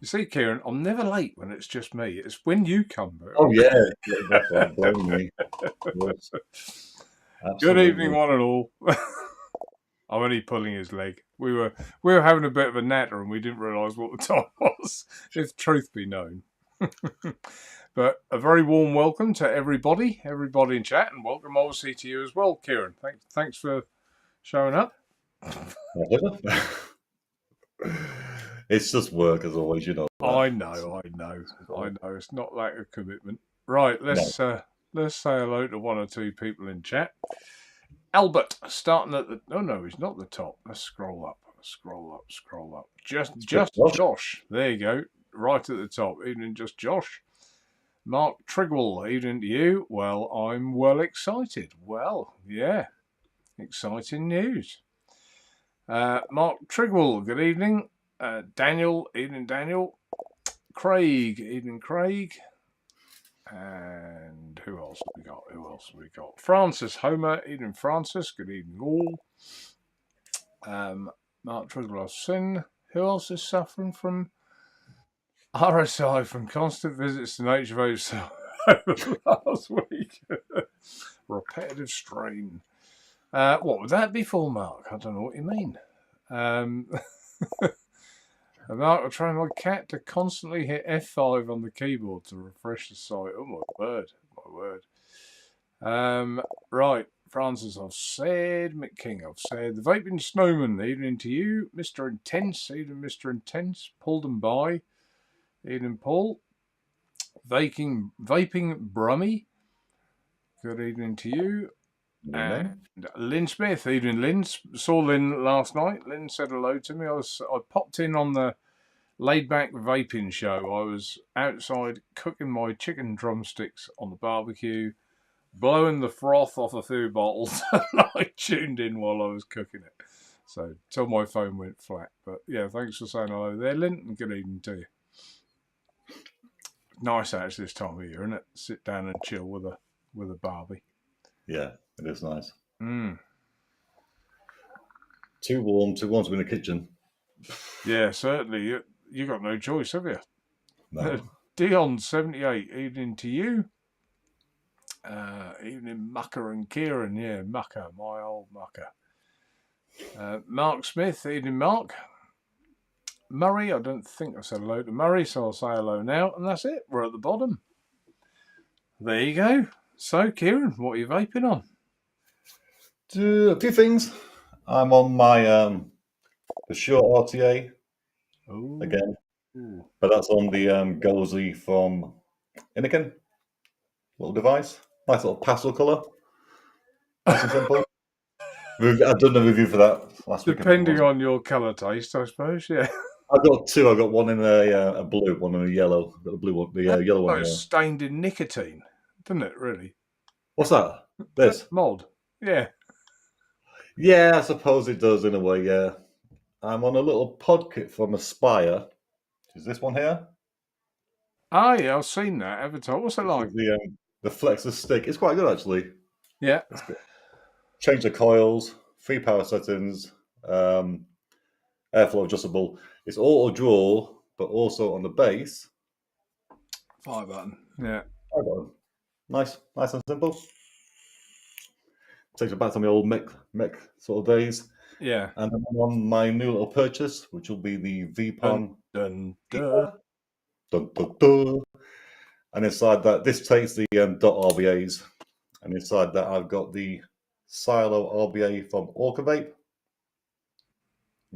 You see, Kieron, I'm never late when it's just me. It's when you come. Oh yeah, that's right. Blame me. Yes, Good evening, absolutely. one and all. I'm only pulling his leg. We were having a bit of a natter and we didn't realise what the time was, if truth be known. But a very warm welcome to everybody in chat, and welcome obviously to you as well, Kieron. Thanks for showing up. It's just work as always, you know that. I know. It's not lack of commitment. Right, No. let's say hello to one or two people in chat. Albert, starting at the... Oh, no, he's not the top. Let's scroll up. Just Josh. There you go. Right at the top. Evening, just Josh. Mark Trigwell, evening to you. Well, I'm well excited. Well, yeah. Exciting news. Mark Trigwell, good evening. Daniel, evening, Daniel. Craig, evening, Craig. And who else have we got? Francis Homer, evening Francis, good evening all. Mark Trigwell, I've seen. Who else is suffering from RSI from constant visits to Naturevape last week? Repetitive strain. What would that be for, Mark? I don't know what you mean. Mark, I train my cat to constantly hit F5 on the keyboard to refresh the site. Oh, my word. Right, Francis, I've said. Mick King, I've said. The Vaping Snowman, evening to you. Mr. Intense, evening, Mr. Intense. Pulled and by, evening, Paul. Vaping Brummy, good evening to you. And Lynn Smith, evening, Lynn. Saw Lynn last night. Lynn said hello to me. I popped in on the laid back vaping show. I was outside cooking my chicken drumsticks on the barbecue, blowing the froth off a few bottles, and I tuned in while I was cooking it. So till my phone went flat. But yeah, thanks for saying hello there, Lynn, and good evening to you. Nice out this time of year, isn't it? Sit down and chill with a barbie. Yeah, it is nice. Mm. Too warm to be in the kitchen. Yeah, certainly. You got no choice, have you? No. Dion78, evening to you. Evening, Mucker and Kieron. Yeah, Mucker, my old Mucker. Mark Smith, evening, Mark. Murray, I don't think I said hello to Murray, so I'll say hello now, and that's it. We're at the bottom. There you go. So, Kieron, what are you vaping on? A few things. I'm on my the Shoiw RTA again, but that's on the Gozy from Inniken. Little device, nice little pastel colour. Nice and simple. I've done a review for that last week. Depending on your colour taste, I suppose. Yeah. I've got two. I've got one in a blue, one in a yellow. I've got the blue one, the yellow one. It's stained in nicotine, doesn't it? Really? What's that? This mod? Yeah. Yeah, I suppose it does in a way. Yeah, I'm on a little pod kit from Aspire. Is this one here? Ah, yeah, I've seen that advertised. What's it like? The Flexor stick. It's quite good actually. Yeah. Change the coils, 3 power settings, airflow adjustable. It's auto draw, but also on the base. 5 button. Yeah. 5 button. Nice and simple. Takes me back to my old mech sort of days. Yeah. And then I'm on my new little purchase, which will be the VPON. Dun, dun, dun. And inside that, this takes the dot RBAs. And inside that, I've got the Silo RBA from Orca-Vape.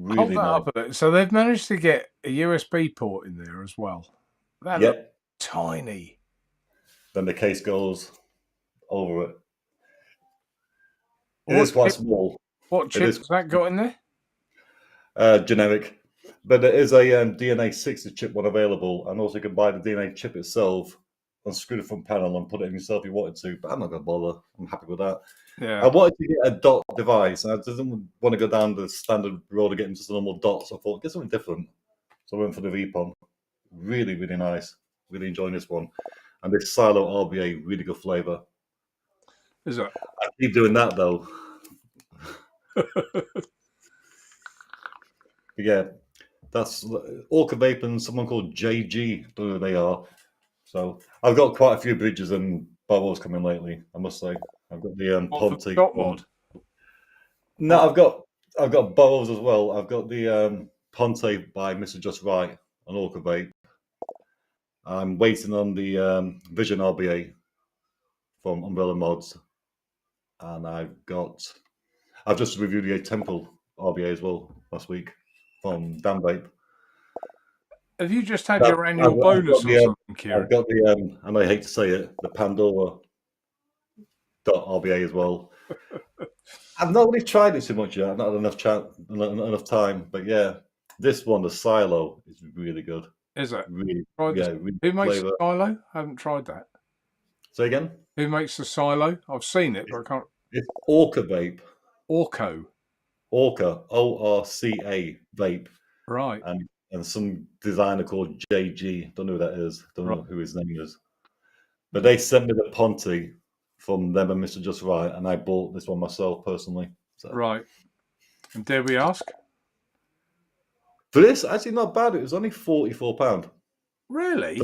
Hold that up a bit. So they've managed to get a USB port in there as well. That looks tiny. Then the case goes over it. It is quite small. What chip has that got in there? Generic. But there is a DNA 60 chip one available, and also you can buy the DNA chip itself, unscrew the front panel, and put it in yourself if you wanted to. But I'm not going to bother. I'm happy with that. Yeah. I wanted to get a dot device, and I didn't want to go down the standard road of getting just a normal dot. So I thought, get something different. So I went for the VPON. Really, really nice. Really enjoying this one. And this Silo RBA, really good flavour. Is it? I keep doing that though. Yeah. That's Orca Vape and someone called JG. Don't know who they are. So I've got quite a few bridges and bottles coming lately, I must say. I've got the What, for Ponte. dot mod? No, I've got bottles as well. I've got the Ponte by Mr. Just Right on Orca Vape. I'm waiting on the Vision RBA from Umbrella Mods, and I've just reviewed the Temple RBA as well last week from Dan Vape. Have you just had your annual bonus or something, Kieron? I've got the and I hate to say it, the Pandora .RBA as well. I've not really tried it too much yet. I've not had enough time, but yeah, this one, the Silo, is really good. Is it? Really, really who makes the Silo? I haven't tried that. Say again? Who makes the Silo? I've seen it, but I can't. It's Orca Vape. Orca, ORCA Vape. Right. And some designer called JG. Don't know who that is. Don't know who his name is. But they sent me the Ponte from them and Mr. Just Right, and I bought this one myself personally. So. Right. And dare we ask? For this, actually not bad. It was only £44. Really?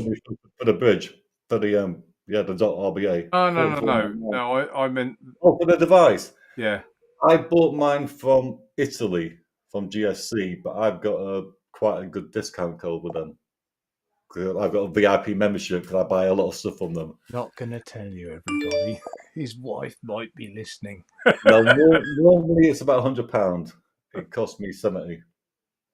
For the bridge. For the the .RBA. Oh no, I meant for the device. Yeah. I bought mine from Italy, from GSC, but I've got quite a good discount code with them. I've got a VIP membership because I buy a lot of stuff from them. Not going to tell you, everybody. His wife might be listening. No, normally it's about £100. It cost me £70.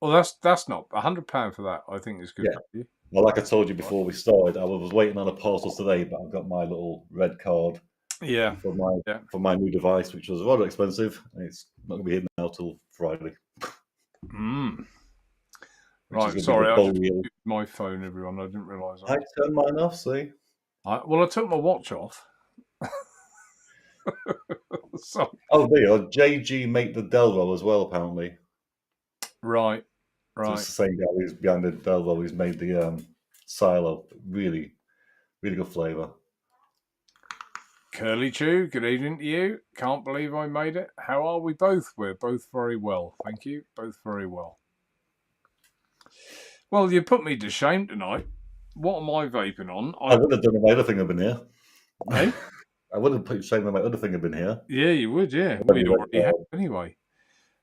Well, that's not £100 for that. I think is good value. Well, like I told you before we started, I was waiting on a parcel today, but I've got my little red card. Yeah. For my new device, which was rather expensive, and it's not going to be here now till Friday. Right, sorry, I just used my phone, everyone. I didn't realise. I turned mine off, see? I took my watch off. Oh, there you are. JG make the Delvo as well, apparently. Right. So it's the same guy who's behind the Delvo who's made the Silo. Really, really good flavour. Curly Chew, good evening to you. Can't believe I made it. How are we both? We're both very well. Thank you. Both very well. Well, you put me to shame tonight. What am I vaping on? I would have done it my other thing I've been here. Hey? I would have put shame on my other thing I've been here. Yeah, you would, yeah. We already have anyway.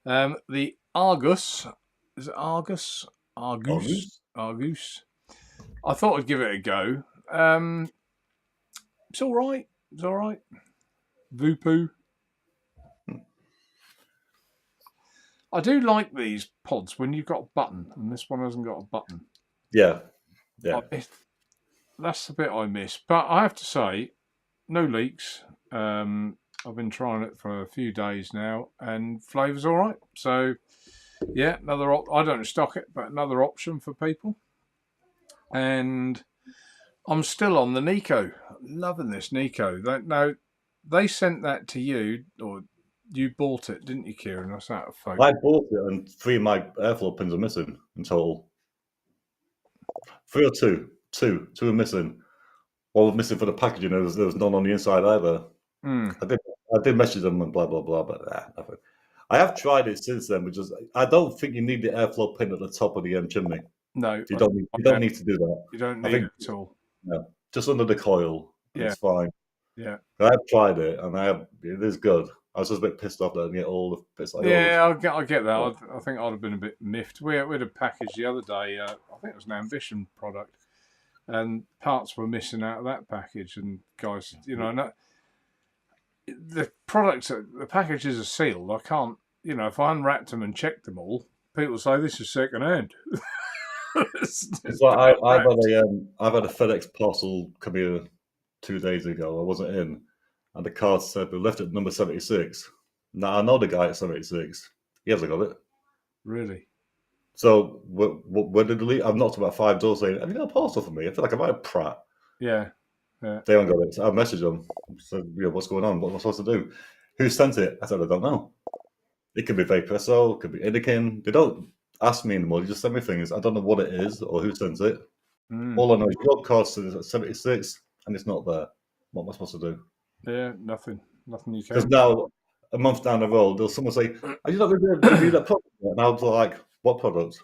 The Argus. Is it Argus? Argus. I thought I'd give it a go. It's all right. It's all right. Voopoo. I do like these pods when you've got a button, and this one hasn't got a button. Yeah. That's the bit I miss. But I have to say, no leaks. I've been trying it for a few days now, and flavour's all right. So, yeah, I don't stock it, but another option for people. And I'm still on the Nico. Loving this Nico. Now, they sent that to you, or you bought it, didn't you, Kieron? That's out of focus. I bought it, and 3 of my airflow pins are missing in total. 3 or 2. 2 are missing. One was missing for the packaging. There was none on the inside either. I did message them and blah blah blah, but nothing. I have tried it since then, which is I don't think you need the airflow pin at the top of the chimney. No, you don't need to do that. You don't need it at all. No, just under the coil. Yeah. It's fine. Yeah, I have tried it, and it is good. I was just a bit pissed off that I didn't get all the bits. I get that. I think I'd have been a bit miffed. We had a package the other day. I think it was an Ambition product, and parts were missing out of that package. And guys, the products, the packages are sealed. I can't, if I unwrapped them and checked them all, people say this is second hand. It's like I've had a FedEx parcel come here 2 days ago. I wasn't in, and the card said we left it number 76. Now I know the guy at 76. He hasn't got it. Really? So where did they leave? I've knocked about 5 doors saying, "Have you got a parcel for me?" I feel like I'm a prat. Yeah. They haven't got it. So I messaged them. Said, what's going on? What am I supposed to do? Who sent it? I said, I don't know. It could be Vaporesso, it could be Inikin. They don't ask me anymore. They just send me things. I don't know what it is or who sent it. All I know is your card says at 76 and it's not there. What am I supposed to do? Yeah, nothing. Nothing you can. Because now, a month down the road, there'll someone say, "Are you not going to review that product?" And I'll be like, "What product?"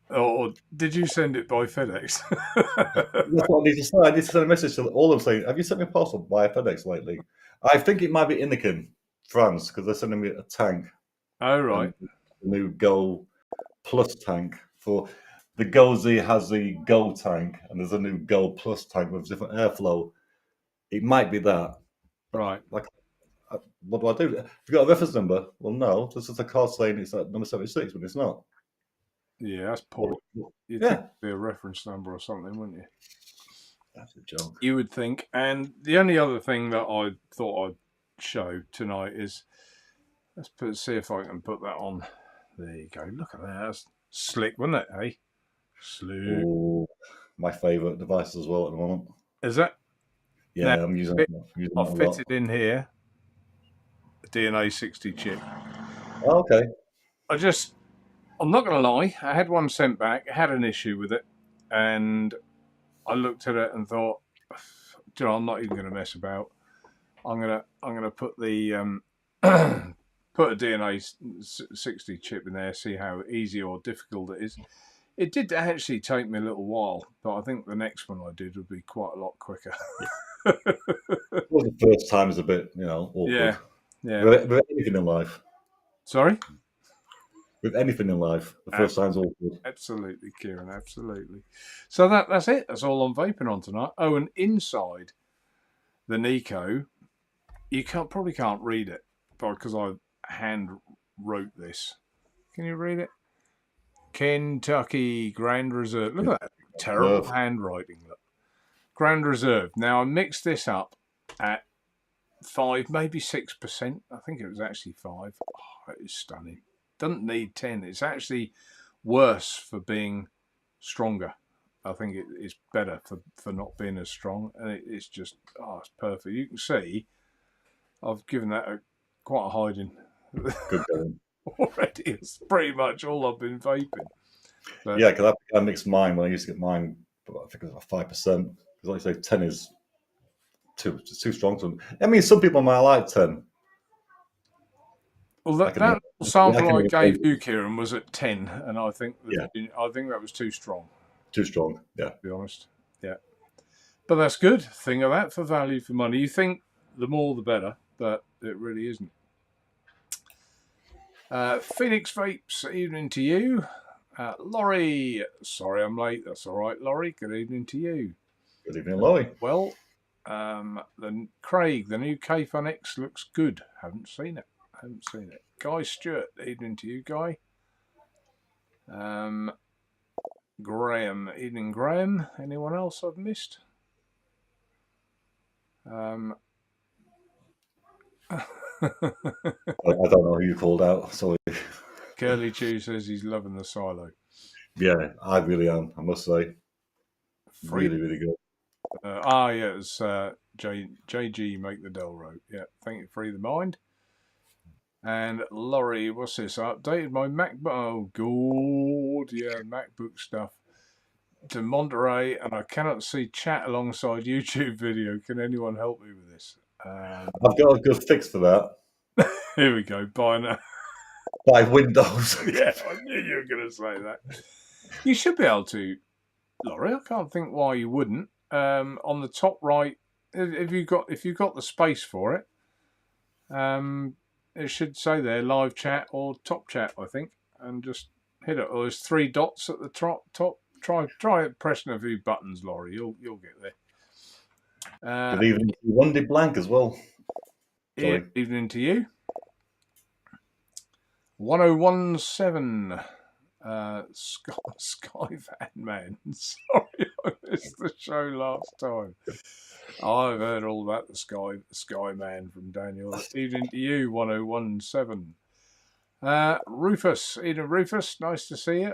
Or did you send it by FedEx? That's what I need to say. I need to send a message to all of them saying, "Have you sent me a parcel by FedEx lately?" I think it might be Innikin, France, because they're sending me a tank Oh, right. and the new Go Plus tank for the Go Z has the Go tank, and there's a new Go Plus tank with different airflow. It might be that. Right. Like, what do I do? Have you got a reference number? Well, no. This is a card saying it's at number 76, but it's not. Yeah, that's poor. You'd think Yeah, it'd be a reference number or something, wouldn't you? that's a joke. You would think. And the only other thing that I thought I'd show tonight is see if I can put that on. There you go. Look at that. That's slick, wasn't it? Hey, slick. Oh, my favourite device as well at the moment. Is that? Now, Yeah, I'm using that a I've lot. fitted in here a DNA 60 chip. Oh, okay. I'm not going to lie. I had one sent back. I had an issue with it, and I looked at it and thought, you know, I'm not even going to mess about. I'm gonna put the put a DNA 60 chip in there, see how easy or difficult it is. It did actually take me a little while, but I think the next one I did would be quite a lot quicker. Well, the first time is a bit, awkward. Yeah, yeah. With anything in life. Sorry? With anything in life, the first time's awkward. Absolutely, Kieron, absolutely. So that's it. That's all I'm vaping on tonight. Oh, and inside the Nico, you probably can't read it because I hand wrote this. Can you read it? Kentucky Grand Reserve. Look at that terrible handwriting. Look, Grand Reserve. Now I mixed this up at 5, maybe 6%. I think it was actually 5. Oh, it is stunning. Doesn't need 10. It's actually worse for being stronger. I think it is better for not being as strong, and it's just it's perfect. You can see I've given that quite a hiding. Good going. Already, it's pretty much all I've been vaping. But, yeah, because I mixed mine when I used to get mine. I think it was about 5%. Because, like I say, 10 is too strong to them. I mean, some people might like 10. Well, that sample I gave you, Kieron, was at 10, and I think that was too strong. Too strong, yeah. To be honest, yeah. But that's good. Think of that for value for money. You think the more the better, but it really isn't. Phoenix Vapes, evening to you. Laurie, sorry I'm late. That's all right, Laurie. Good evening to you. Good evening, Laurie. Well, then Craig, the new K-Fun X looks good. Haven't seen it. Guy Stewart, evening to you, Guy. Graham, evening, Graham. Anyone else I've missed? I don't know who you called out. Sorry. Curly Chew says he's loving the silo. Yeah, I really am. I must say, really, really good. Yeah, it's JG Make the Delro. Yeah, thank you, Free the Mind. And Laurie, what's this? I updated my MacBook. Oh, God. Yeah, MacBook stuff to Monterey, and I cannot see chat alongside YouTube video. Can anyone help me with this? I've got a good fix for that. Here we go. Buy now. Buy Windows. Yeah, I knew you were going to say that. You should be able to, Laurie. I can't think why you wouldn't. On the top right, if you've got the space for it, it should say there live chat or top chat, I think, and just hit it. Or there's 3 dots at the top. Try pressing a few buttons, Laurie. You'll get there. Good evening to Wendy Blank as well. Sorry. Evening to you. 1017. Sky Van Man. Sorry, I missed the show last time. I've heard all about the Sky Man from Daniel. Evening to you, 1017. Rufus, Eden Rufus, nice to see you.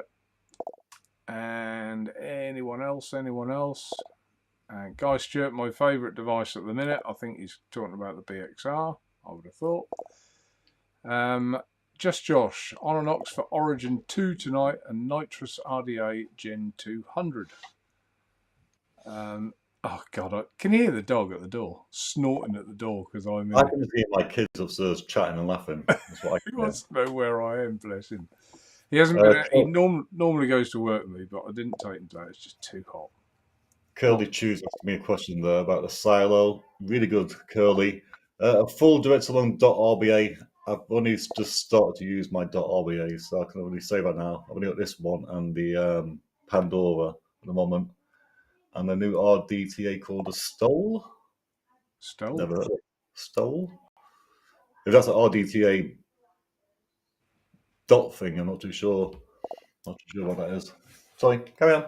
And anyone else? Guy Stewart, my favourite device at the minute. I think he's talking about the BXR, I would have thought. Just Josh, on an Ox for Origin 2 tonight and Nitrous RDA Gen 200. Oh, God, can you hear the dog at the door? Snorting at the door because I'm in. I can hear my kids upstairs chatting and laughing. That's what He wants to know where I am, bless him. He hasn't been. He normally goes to work with me, but I didn't take him today. It's just too hot. Curly Chews asked me a question there about the silo. Really good, Curly. A full direct along .rba. I've only just started to use my .rba, so I can only say that now. I've only got this one and the Pandora at the moment, and the new RDTA called the Stole. Stole? Never heard of it. Stole? If that's an RDTA dot thing, I'm not too sure. Not too sure what that is. Sorry, carry on.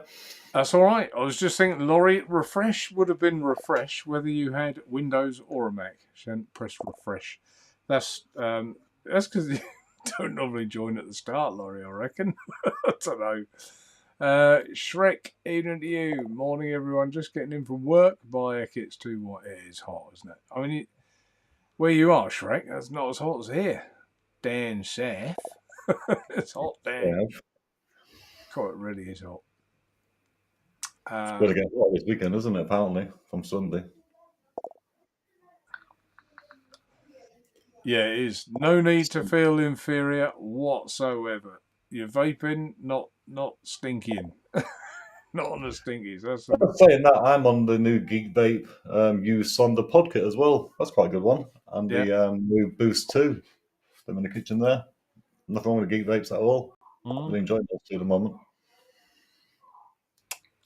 That's all right. I was just thinking, Laurie, refresh would have been refresh whether you had Windows or a Mac. She hadn't pressed refresh. That's because you don't normally join at the start, Laurie, I reckon. I don't know. Shrek, evening to you. Morning, everyone. Just getting in from work. By heck, it's too hot. It is hot, isn't it? I mean, where you are, Shrek, that's not as hot as here. Dan Seth. It's hot, Dan. Yeah. God, it really is hot. It's going to get hot this weekend, isn't it? Apparently, from Sunday. Yeah, it is. No need to feel inferior whatsoever. You're vaping, not stinking. Not on the stinkies. That's Saying that, I'm on the new Geek Vape use on the Podkit as well. That's quite a good one. And the new Boost 2. Them in the kitchen there. Nothing wrong with the Geek Vapes at all. Really enjoying those two at the moment.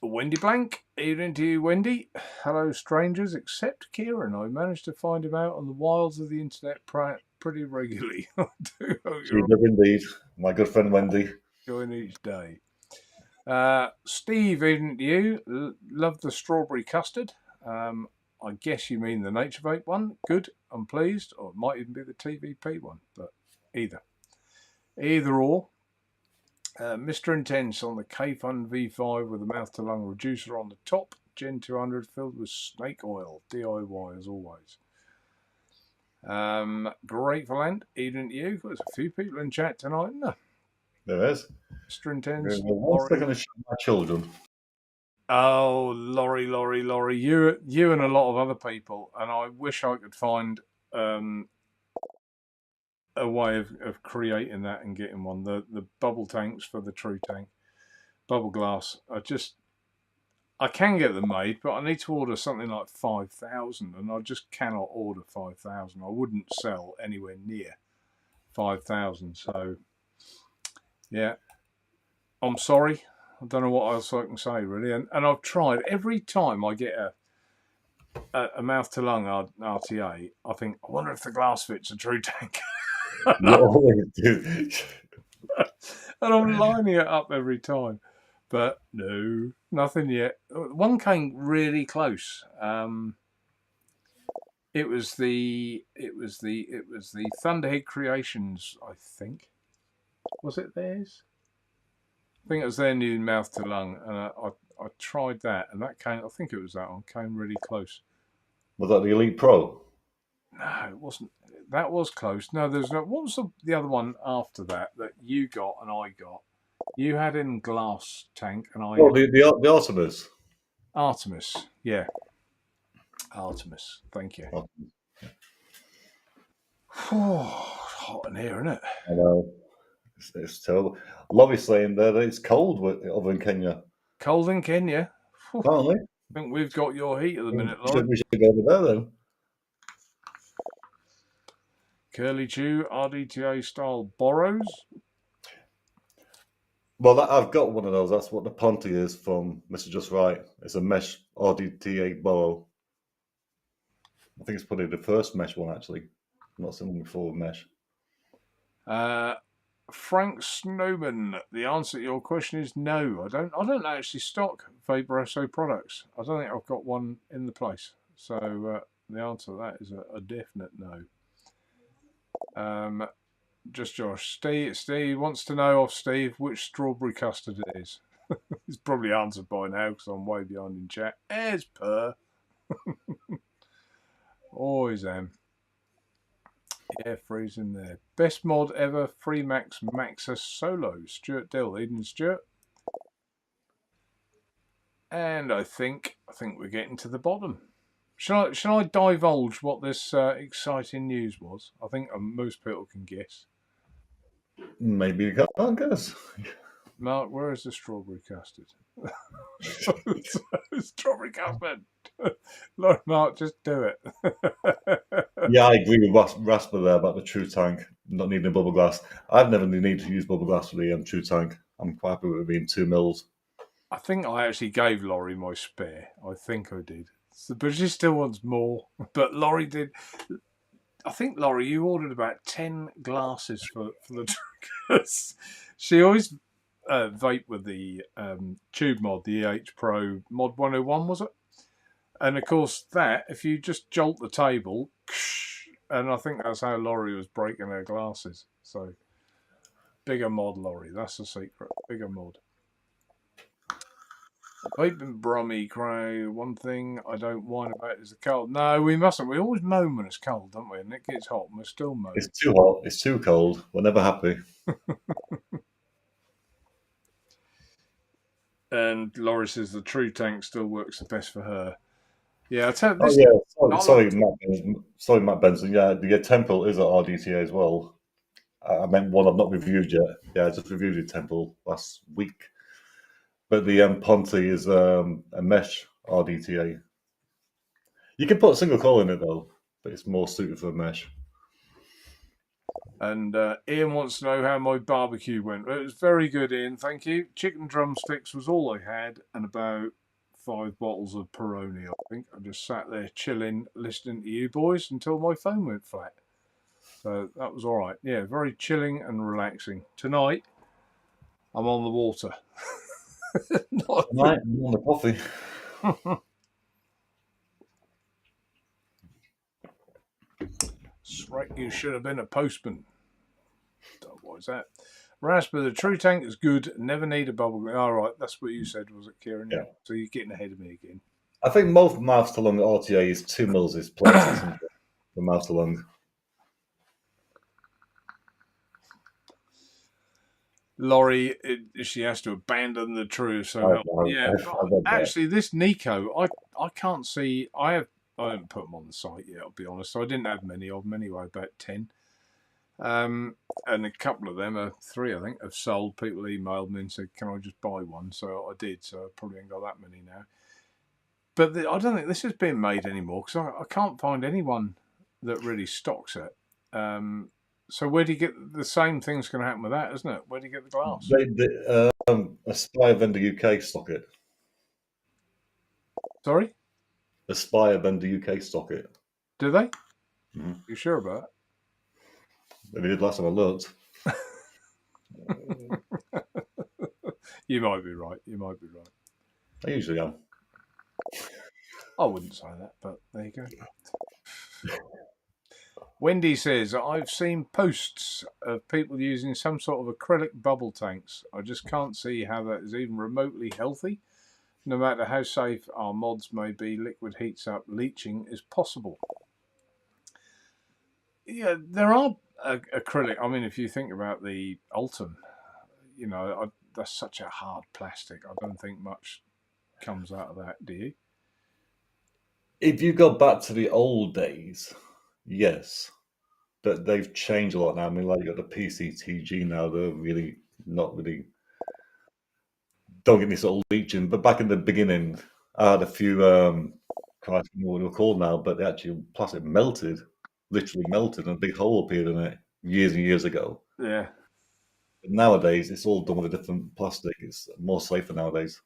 Wendy Blank, evening to you, Wendy. Hello, strangers, except Kieron. I managed to find him out on the wilds of the internet pretty regularly. I do hope She does indeed. My good friend Wendy. Join each day. Steve, evening to you. Love the strawberry custard. I guess you mean the Naturevape one. Good, I'm pleased. Or it might even be the TVP one, but either or. Mr. Intense on the K-Fun V5 with a mouth-to-lung reducer on the top. Gen 200 filled with snake oil. DIY as always. Grateful Ant, evening to you. There's a few people in chat tonight, isn't there? There is. Mr. Intense. One second to show my children. Oh, Laurie. You and a lot of other people. And I wish I could find a way of creating that and getting one. The bubble tanks for the True Tank. Bubble glass. I can get them made, but I need to order something like 5,000, and I just cannot order 5,000. I wouldn't sell anywhere near 5,000. So, yeah, I'm sorry. I don't know what else I can say, really. And I've tried. Every time I get a mouth-to-lung RTA, I think, I wonder if the glass fits a True Tank. You always do. And I'm lining it up every time. But no, nothing yet. One came really close. It was the Thunderhead Creations, I think. Was it theirs? I think it was their new mouth to lung, and I tried that, and that came. I think it was that one. Came really close. Was that the Elite Pro? No, it wasn't. That was close. No, there's no. What was the other one after that you got and I got? You had in glass tank, and I. Oh, the Artemis. Artemis, yeah. Artemis, thank you. Oh, hot in here, isn't it? I know. It's terrible. Lobby's saying that it's cold over in Kenya. Cold in Kenya? Apparently. I think we've got your heat at the minute, Lauren. We should go over there then. Curly Chew, RDTA style borrows. Well, I've got one of those. That's what the Ponty is from Mr. Just Right. It's a mesh RDTA borrow. I think it's probably the first mesh one, actually. I'm not seen one before with mesh. Frank Snowman, the answer to your question is no. I don't actually stock Vaporesso products. I don't think I've got one in the place. So the answer to that is a definite no. Just Josh. Steve wants to know off Steve which strawberry custard it is. It's probably answered by now because I'm way behind in chat. As per. Always am. Yeah, freezing there. Best mod ever, Freemax Maxus Solo. Stuart Dill, Eden Stuart. And I think we're getting to the bottom. Shall I divulge what this exciting news was? I think most people can guess. Maybe you can't guess. Mark, where is the strawberry custard? Strawberry custard. Lord, Mark, just do it. Yeah, I agree with Rasper there about the True Tank not needing a bubble glass. I've never needed to use bubble glass for the True Tank. I'm quite happy with it being 2 mils. I think I actually gave Laurie my spare. I think I did. So, but she still wants more. But Laurie did. I think, Laurie, you ordered about 10 glasses for the drinkers. She always vape with the tube mod, the EH Pro Mod 101, was it? And of course, that, if you just jolt the table, and I think that's how Laurie was breaking her glasses. So, bigger mod, Laurie. That's the secret. Bigger mod. Vaping Brummy Crow. One thing I don't whine about is the cold. No, we mustn't. We always moan when it's cold, don't we? And it gets hot, and we're still moaning. It's too hot. It's too cold. We're never happy. And Laurie says the True Tank still works the best for her. Yeah, I tell you, this. Oh yeah, sorry, Matt Benson. Yeah, the Temple is at RDTA as well. I meant one I've not reviewed yet. Yeah, I just reviewed the Temple last week. But the Ponte is a mesh RDTA. You can put a single coil in it though, but it's more suited for mesh. And Ian wants to know how my barbecue went. It was very good, Ian. Thank you. Chicken drumsticks was all I had, and about 5 bottles of Peroni, I think. I just sat there chilling, listening to you boys until my phone went flat. So that was all right. Yeah, very chilling and relaxing. Tonight, I'm on the water. Tonight, I'm on the coffee. Shrek, you should have been a postman. What is that? Raspberry, the True Tank is good. Never need a bubble gum. All right, that's what you said, was it, Kieron? Yeah. So you're getting ahead of me again. I think most mouths to lung RTA is 2 mils is plenty for mouth to lung. Laurie, she has to abandon the True. So actually, this Nico, I can't see. I haven't put them on the site yet. I'll be honest. So I didn't have many of them anyway. About 10. And a couple of them, 3 I think, have sold. People emailed me and said, "Can I just buy one?" So I did. So I probably ain't got that many now. But I don't think this is being made anymore because I can't find anyone that really stocks it. So where do you get the same thing's going to happen with that, isn't it? Where do you get the glass? Aspire Vendor UK stock it. Sorry? Aspire Vendor UK stock it. Do they? Mm-hmm. You sure about it? They did last time I looked. You might be right. You might be right. I usually am. I wouldn't say that, but there you go. Wendy says, I've seen posts of people using some sort of acrylic bubble tanks. I just can't see how that is even remotely healthy. No matter how safe our mods may be, liquid heats up, leaching is possible. Yeah, there are acrylic. I mean, if you think about the Ultim, that's such a hard plastic. I don't think much comes out of that, do you? If you go back to the old days, yes. But they've changed a lot now. I mean, like you got the PCTG now, they're really not really. Don't get me sort of leaching, but back in the beginning, I had a few. Christ, I don't know what they're called now, but the actual plastic melted, literally melted, and a big hole appeared in it years and years ago. Yeah. But nowadays, it's all done with a different plastic. It's more safer nowadays.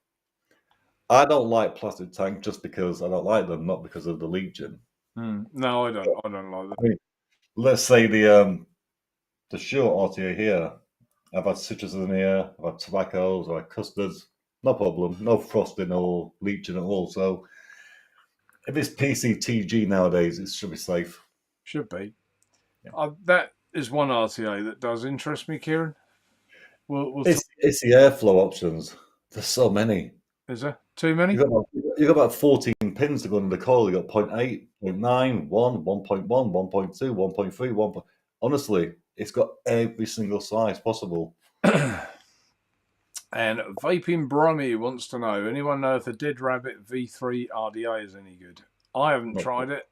I don't like plastic tank just because I don't like them, not because of the leaching. No, I don't. I don't like them. I mean, let's say the Shoiw RTA here. I've had citrus in here, I've had tobaccos, I've had custards, no problem, no frosting or leaching at all. So if it's PCTG nowadays, it should be safe. Should be. Yeah. That is one RTA that does interest me, Kieron. It's the airflow options. There's so many. Is there? Too many? You've got about 14 pins to go into the coil. You've got 0.8, 0.9, 1, 1.1, 1.2, 1.3, 1. Honestly, it's got every single size possible. And Vaping Brummy wants to know, anyone know if the Dead Rabbit V3 RDA is any good? I haven't tried it.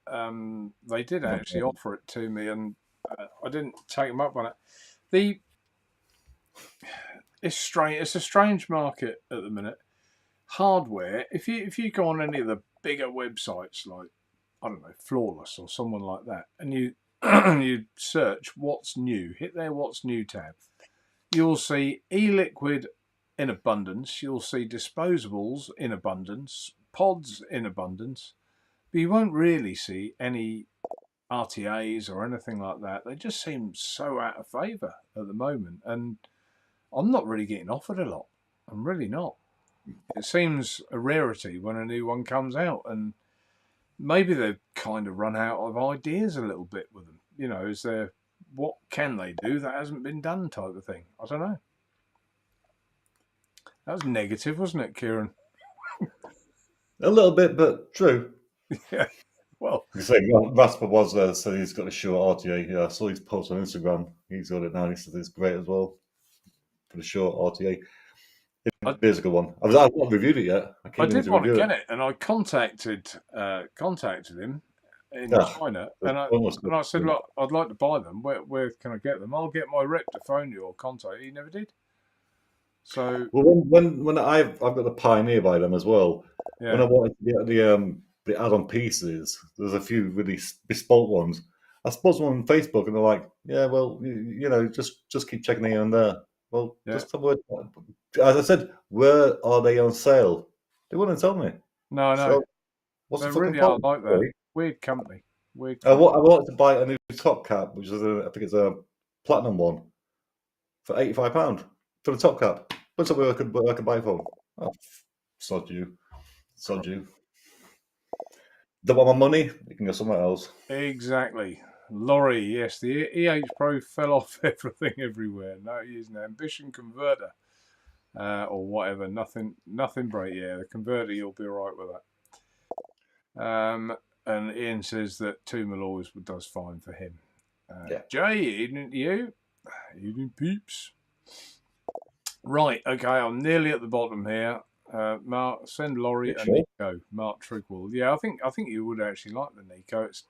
They did actually offer it to me, and I didn't take them up on it. It's strange. It's a strange market at the minute. Hardware. If you go on any of the bigger websites like, I don't know, Flawless or someone like that, and you you search what's new, hit their what's new tab, you'll see e-liquid in abundance, you'll see disposables in abundance, pods in abundance, but you won't really see any RTAs or anything like that. They just seem so out of favour at the moment, and I'm not really getting offered a lot. I'm really not. It seems a rarity when a new one comes out, and maybe they've kind of run out of ideas a little bit with them. You know, is there, what can they do that hasn't been done type of thing? I don't know. That was negative, wasn't it, Kieron? A little bit, but true. Yeah. Well, You say Rasper was there, so he's got a short RTA. Yeah, I saw his post on Instagram. He's got it now. And he says it's great as well for the short RTA. It is a good one. I've not reviewed it yet. I did want to get it, and I contacted him in China, and I said, look, I'd like to buy them. Where can I get them? I'll get my rep to phone you or contact you. He never did. So when I've got the Pioneer by them as well. Yeah. When I wanted to get the add-on pieces, there's a few really bespoke ones. I suppose on Facebook, and they're like, yeah, well, you know, just keep checking here and there. Well, just tell me. As I said, where are they on sale? They wouldn't tell me. No. So what's they the really fucking are point? like that. Weird company. I wanted to buy a new top cap, which is I think it's a platinum one, for £85 for the top cap. What's somewhere I could buy it for? Oh, sod you. Don't want my money? You can go somewhere else. Exactly. Lorry, yes, the EH Pro fell off everything everywhere. No, he's an ambition converter. Or whatever, nothing break. Yeah, the converter, you'll be all right with that. And Ian says that 2 mil always does fine for him. Jay, evening to you. Evening, peeps. Right, okay, I'm nearly at the bottom here. Mark, send Laurie a Nico. Mark Trigwell. Yeah, I think you would actually like the Nico. It's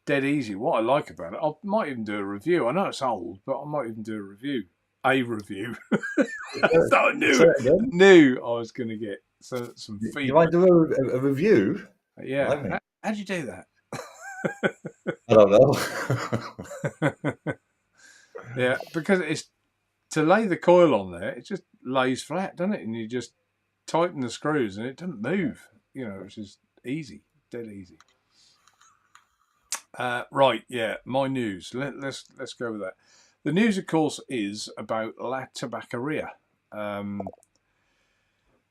dead easy. What I like about it, I might even do a review. I know it's old, but I might even do a review. That's not new. I was going to get some feedback. You might do a review? Yeah. How'd you do that? I don't know. Yeah, because it's to lay the coil on there, it just lays flat, doesn't it? And you just tighten the screws and it doesn't move, you know, which is easy, dead easy. Right, yeah, my news. Let's go with that. The news, of course, is about La Tabacaria.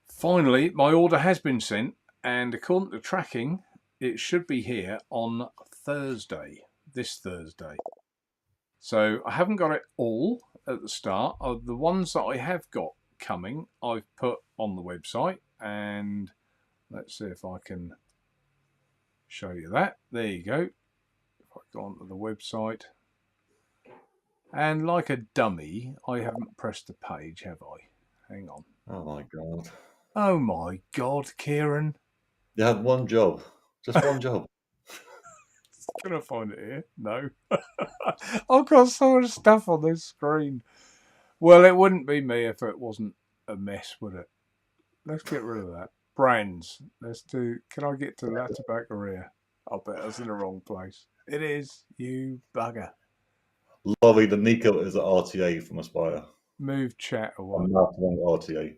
Finally, my order has been sent, and according to tracking, it should be here on Thursday, this Thursday. So I haven't got it all at the start. The ones that I have got coming, I've put on the website, and let's see if I can show you that. There you go. If I go onto the website, and like a dummy, I haven't pressed the page, have I? Hang on. Oh my god. Oh my god, Kieron. You had one job. Just one job. Can I find it here? No. I've got so much stuff on this screen. Well, it wouldn't be me if it wasn't a mess, would it? Let's get rid of that. Brands. Let's do. Can I get to La Tabacaria? I'll bet that's in the wrong place. It is. You bugger. Laurie, the Nico is an RTA from Aspire. Move chat away. I'm not wrong RTA.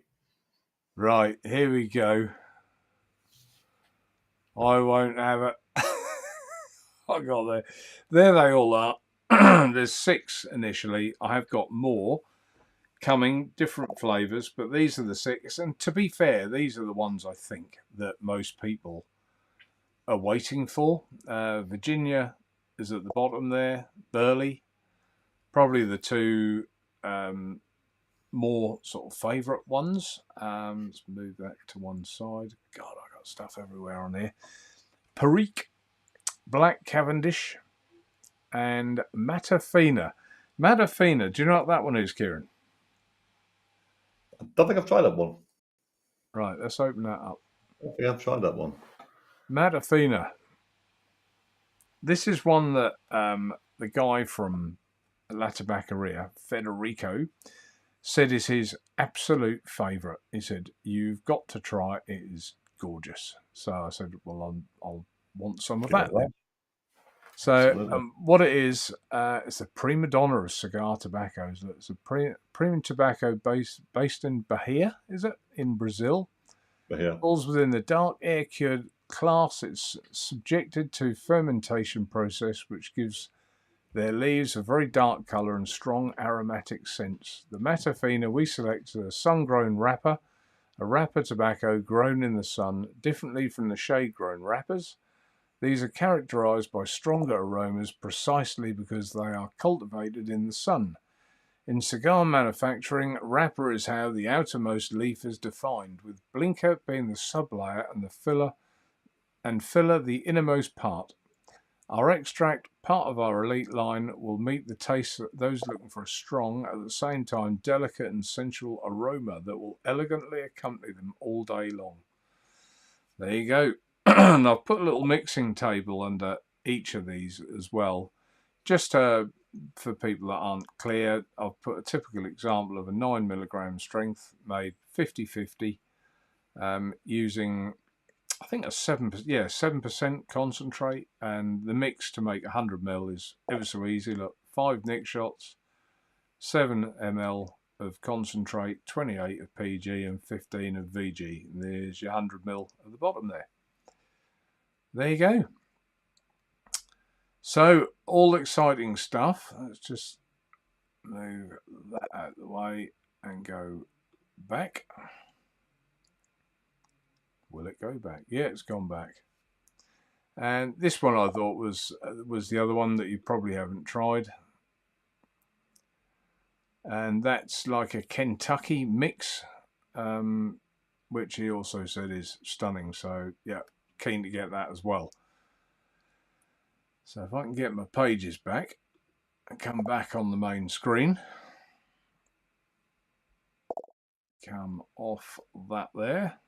Right, here we go. I won't have it. I got there. There they all are. There's 6 initially. I have got more coming, different flavours, but these are the 6. And to be fair, these are the ones I think that most people are waiting for. Virginia is at the bottom there. Burley, probably the 2 more sort of favourite ones. Let's move that to one side. God, I got stuff everywhere on here. Perique, Black Cavendish, and Matafina. Matafina, do you know what that one is, Kieron? I don't think I've tried that one. Right, let's open that up. I don't think I've tried that one. Matafina. This is one that the guy from La Tabacaria, Federico, said it's his absolute favourite. He said, "You've got to try it. It is gorgeous." So I said, "Well, I'll want some of that then." So what it is, it's a prima donna of cigar tobaccos. It's a premium tobacco based in Bahia, is it, in Brazil? Bahia. Falls within the dark air cured class. It's subjected to fermentation process, which gives their leaves a very dark colour and strong aromatic scents. The Matafina we select a sun-grown wrapper, a wrapper tobacco grown in the sun, differently from the shade-grown wrappers. These are characterised by stronger aromas precisely because they are cultivated in the sun. In cigar manufacturing, wrapper is how the outermost leaf is defined, with blinker being the sublayer and filler the innermost part. Our extract, part of our elite line, will meet the taste of those looking for a strong, at the same time delicate and sensual aroma that will elegantly accompany them all day long. There you go. And I've put a little mixing table under each of these as well. Just for people that aren't clear, I've put a typical example of a 9 milligram strength made 50-50 using, I think, a 7% concentrate, and the mix to make 100 ml is ever so easy. Look, 5 Nick shots, 7 ml of concentrate, 28 of PG and 15 of VG. And there's your 100 ml at the bottom there. There you go. So, all exciting stuff. Let's just move that out of the way and go back. Will it go back? Yeah, it's gone back. And this one I thought was the other one that you probably haven't tried. And that's like a Kentucky mix, which he also said is stunning. So, yeah, keen to get that as well. So if I can get my pages back and come back on the main screen. Come off that there.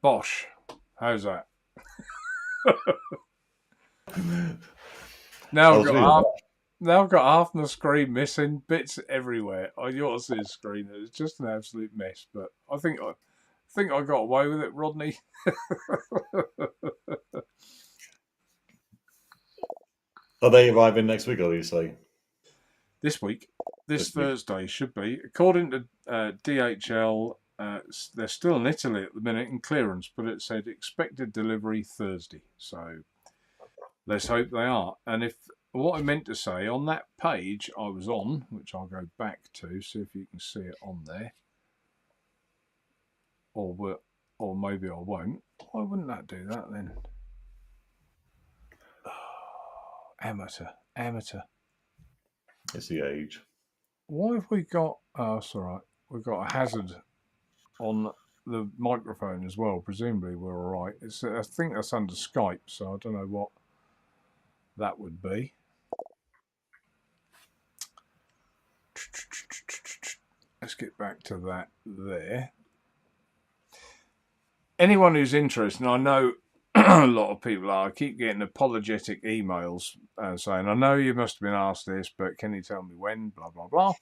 Bosh. How's that? Now I've got half my screen missing, bits everywhere. You ought to see the screen. It's just an absolute mess. But I think I got away with it, Rodney. Are they arriving next week, or do you say? This week. This Thursday should be. According to DHL, they're still in Italy at the minute in clearance, but it said expected delivery Thursday. So let's hope they are. And if what I meant to say on that page I was on, which I'll go back to, see if you can see it on there, or maybe I won't. Why wouldn't that do that then? Oh, amateur. It's the age. Why have we got? Oh, that's all right. We've got a hazard on the microphone as well. Presumably we're all right. I think that's under Skype, so I don't know what that would be. Let's get back to that there. Anyone who's interested, and I know a lot of people are, I keep getting apologetic emails saying, I know you must have been asked this, but can you tell me when, blah, blah, blah.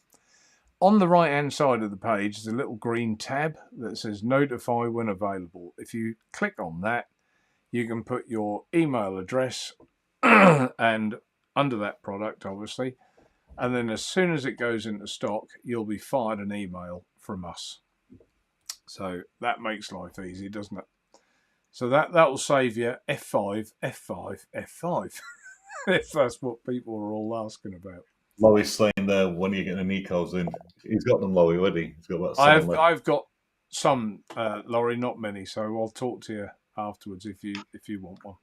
On the right-hand side of the page is a little green tab that says notify when available. If you click on that, you can put your email address and under that product, obviously, and then as soon as it goes into stock, you'll be fired an email from us. So that makes life easy, doesn't it? So that will save you F5, if that's what people are all asking about. Laurie's saying there, when are you getting the Nicos in? He's got them, Laurie, already. He's got about 7 left. I've got some, Laurie, not many, so I'll talk to you afterwards if you want one.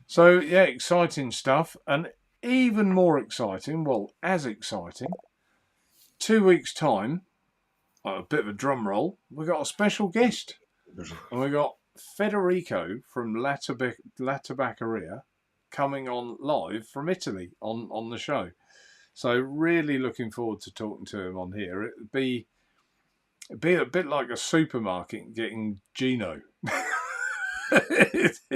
So, yeah, exciting stuff. And even more exciting, well, as exciting, 2 weeks' time, a bit of a drum roll, we got a special guest. And we got Federico from La Tabaccaria coming on live from Italy on the show. So really looking forward to talking to him on here. It'd be a bit like a supermarket getting Gino. It's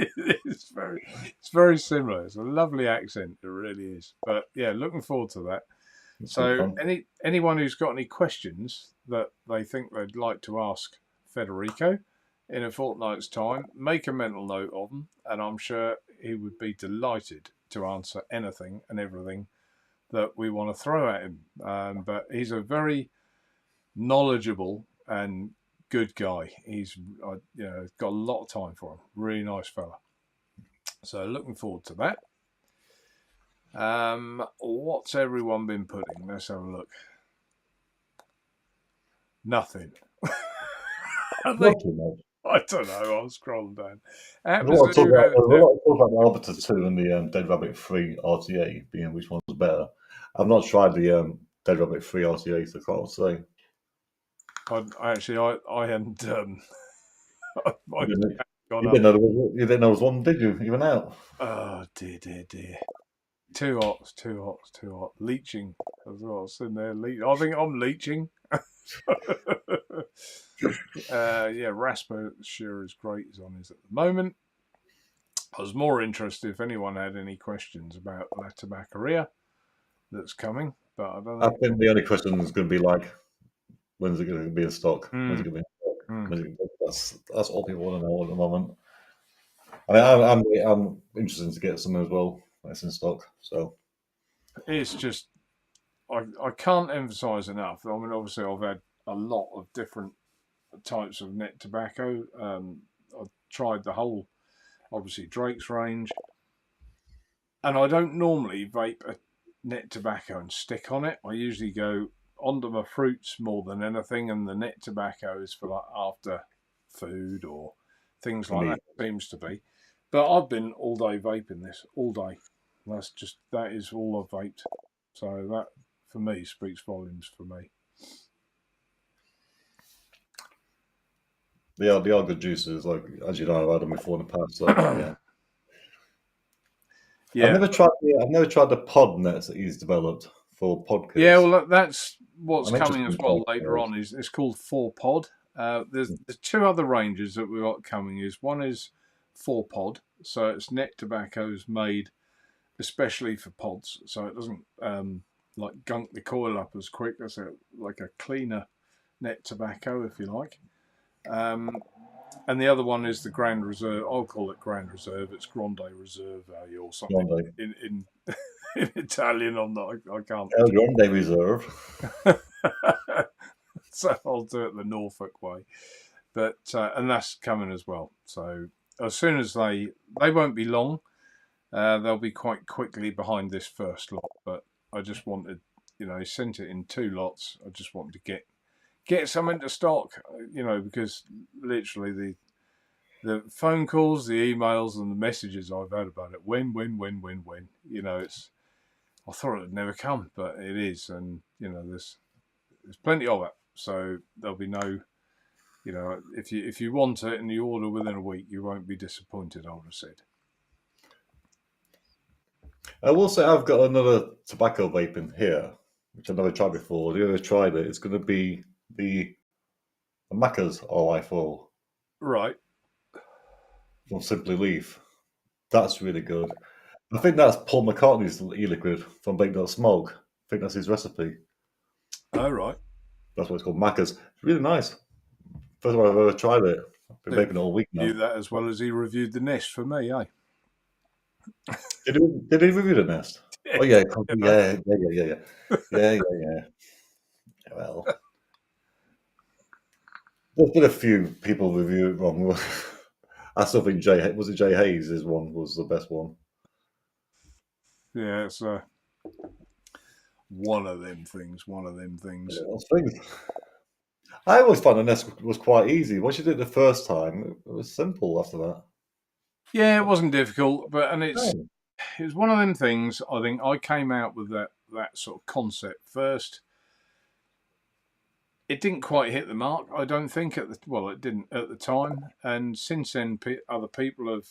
very similar. It's a lovely accent, it really is. But yeah, looking forward to that. So anyone who's got any questions that they think they'd like to ask Federico in a fortnight's time, make a mental note of them, and I'm sure he would be delighted to answer anything and everything that we want to throw at him. But he's a very knowledgeable and good guy. He's got a lot of time for him. Really nice fella. So looking forward to that. What's everyone been putting? Let's have a look. Nothing. I don't know. I'll scroll down. There's a lot of talk about the Arbiter 2 and the Dead Rabbit 3 RTA, being which one's better. I've not tried the Dead Rabbit 3 RTA, so I can't say. I hadn't. You didn't know there was one, did you? Even out? Oh dear. Too hot. Leeching as well. Sitting there, I think I'm leeching. Rasper sure is great. He's on his at the moment. I was more interested if anyone had any questions about La Tabaccaria that's coming, but I don't think. I think the only question is going to be like, when's it going to be in stock? When's it going to be in stock? That's all people want to know at the moment. I mean, I'm interested to get some as well that's in stock. So it's just I can't emphasise enough. I mean, obviously, I've had a lot of different types of net tobacco. I've tried the whole, obviously, Drake's range, and I don't normally vape a net tobacco and stick on it. I usually go onto my fruits more than anything, and the net tobacco is for like after food or things like that. Seems to be, but I've been all day vaping this all day. That is all I've vaped. So that for me speaks volumes for me. They are good juices, like as you know, I've had them before in the past. So yeah. I've never tried the pod nets that he's developed for podcasts. Yeah, well, that's what's coming as well later on. It's called 4Pod. There's two other ranges that we've got coming. One is 4Pod, so it's net tobaccos made especially for pods, so it doesn't like gunk the coil up as quick. That's like a cleaner net tobacco, if you like. And the other one is the Grand Reserve. I'll call it Grand Reserve. It's Grande Reserve or something in Italian. I can't. El Grande Reserve. So I'll do it the Norfolk way. But and that's coming as well. So as soon as they won't be long, they'll be quite quickly behind this first lot. But I just wanted, he sent it in 2 lots. I just wanted to get some into stock, because literally the phone calls, the emails, and the messages I've had about it. When. I thought it'd never come, but it is, and there's plenty of it. So there'll be no, if you want it and you order within a week, you won't be disappointed. I would have said. I will say I've got another tobacco vape in here, which I've never tried before. Have you ever tried it? It's going to be the Macca's RI4. Right. From Simply Leaf. That's really good. I think that's Paul McCartney's e-liquid from Bake Don't Smoke. I think that's his recipe. Oh, right. That's what it's called, Macca's. It's really nice. First time I've ever tried it. I've been making it all week now. Knew that as well as he reviewed the Nest for me, eh? Did he review the Nest? Oh yeah, yeah. Well, there's been a few people review it wrong. I still think Jay Hayes' one was the best one. Yeah, it's one of them things. Yeah, I always found the Nest was quite easy. Once you did it the first time, it was simple after that. Yeah, it wasn't difficult, but it was one of them things. I think I came out with that sort of concept first. It didn't quite hit the mark, I don't think. It didn't at the time, and since then, other people have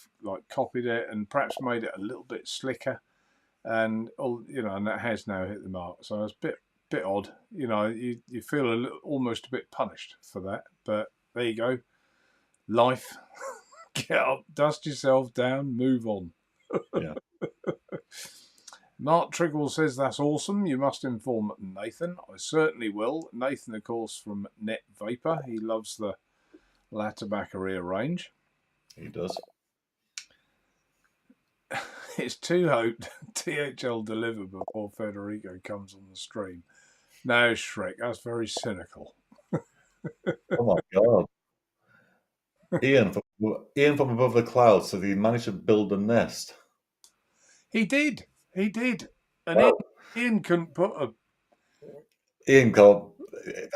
copied it and perhaps made it a little bit slicker, and and that has now hit the mark. So it's a bit odd, You feel almost a bit punished for that, but there you go. Life. Get up, dust yourself down, move on. Yeah. Mark Triggle says that's awesome. You must inform Nathan. I certainly will. Nathan, of course, from Net Vapor. He loves the La Tabaccaria range. He does. It's too hoped THL deliver before Federico comes on the stream. No, Shrek, that's very cynical. Oh my God. Ian from above the clouds said he managed to build a nest. He did. And Ian couldn't put a... Ian can't.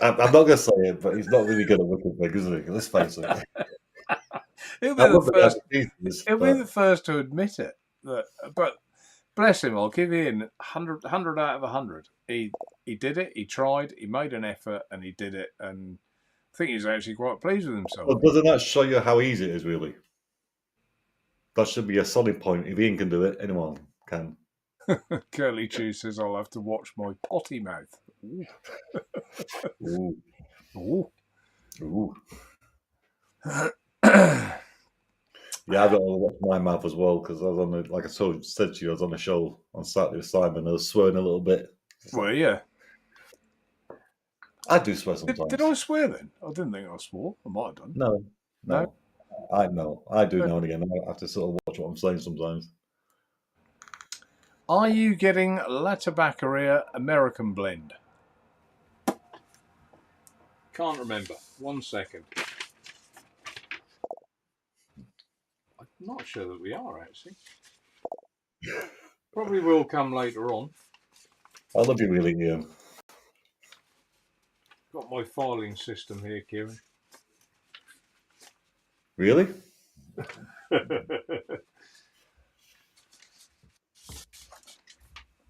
I'm not going to say it, but he's not really good at looking things, is he? Let's face it. He'll be the first to admit it. But bless him, I'll give Ian 100 out of 100. He did it, he tried, he made an effort, and he did it. And I think he's actually quite pleased with himself. Well, doesn't that show you how easy it is, really? That should be a solid point. If Ian can do it, anyone can. Curly Chew says, I'll have to watch my potty mouth. Ooh. Ooh. Ooh. Yeah, I've got to watch my mouth as well because I was on like I said to you, I was on a show on Saturday with Simon. I was swearing a little bit. Well, yeah. I do swear sometimes. Did I swear then? I didn't think I swore. I might have done. No. I know. I do now and again. I have to sort of watch what I'm saying sometimes. Are you getting La Tabaccaria American Blend? Can't remember. 1 second. I'm not sure that we are, actually. Probably will come later on. I love you really, Ian. Got my filing system here, Kieron. Really?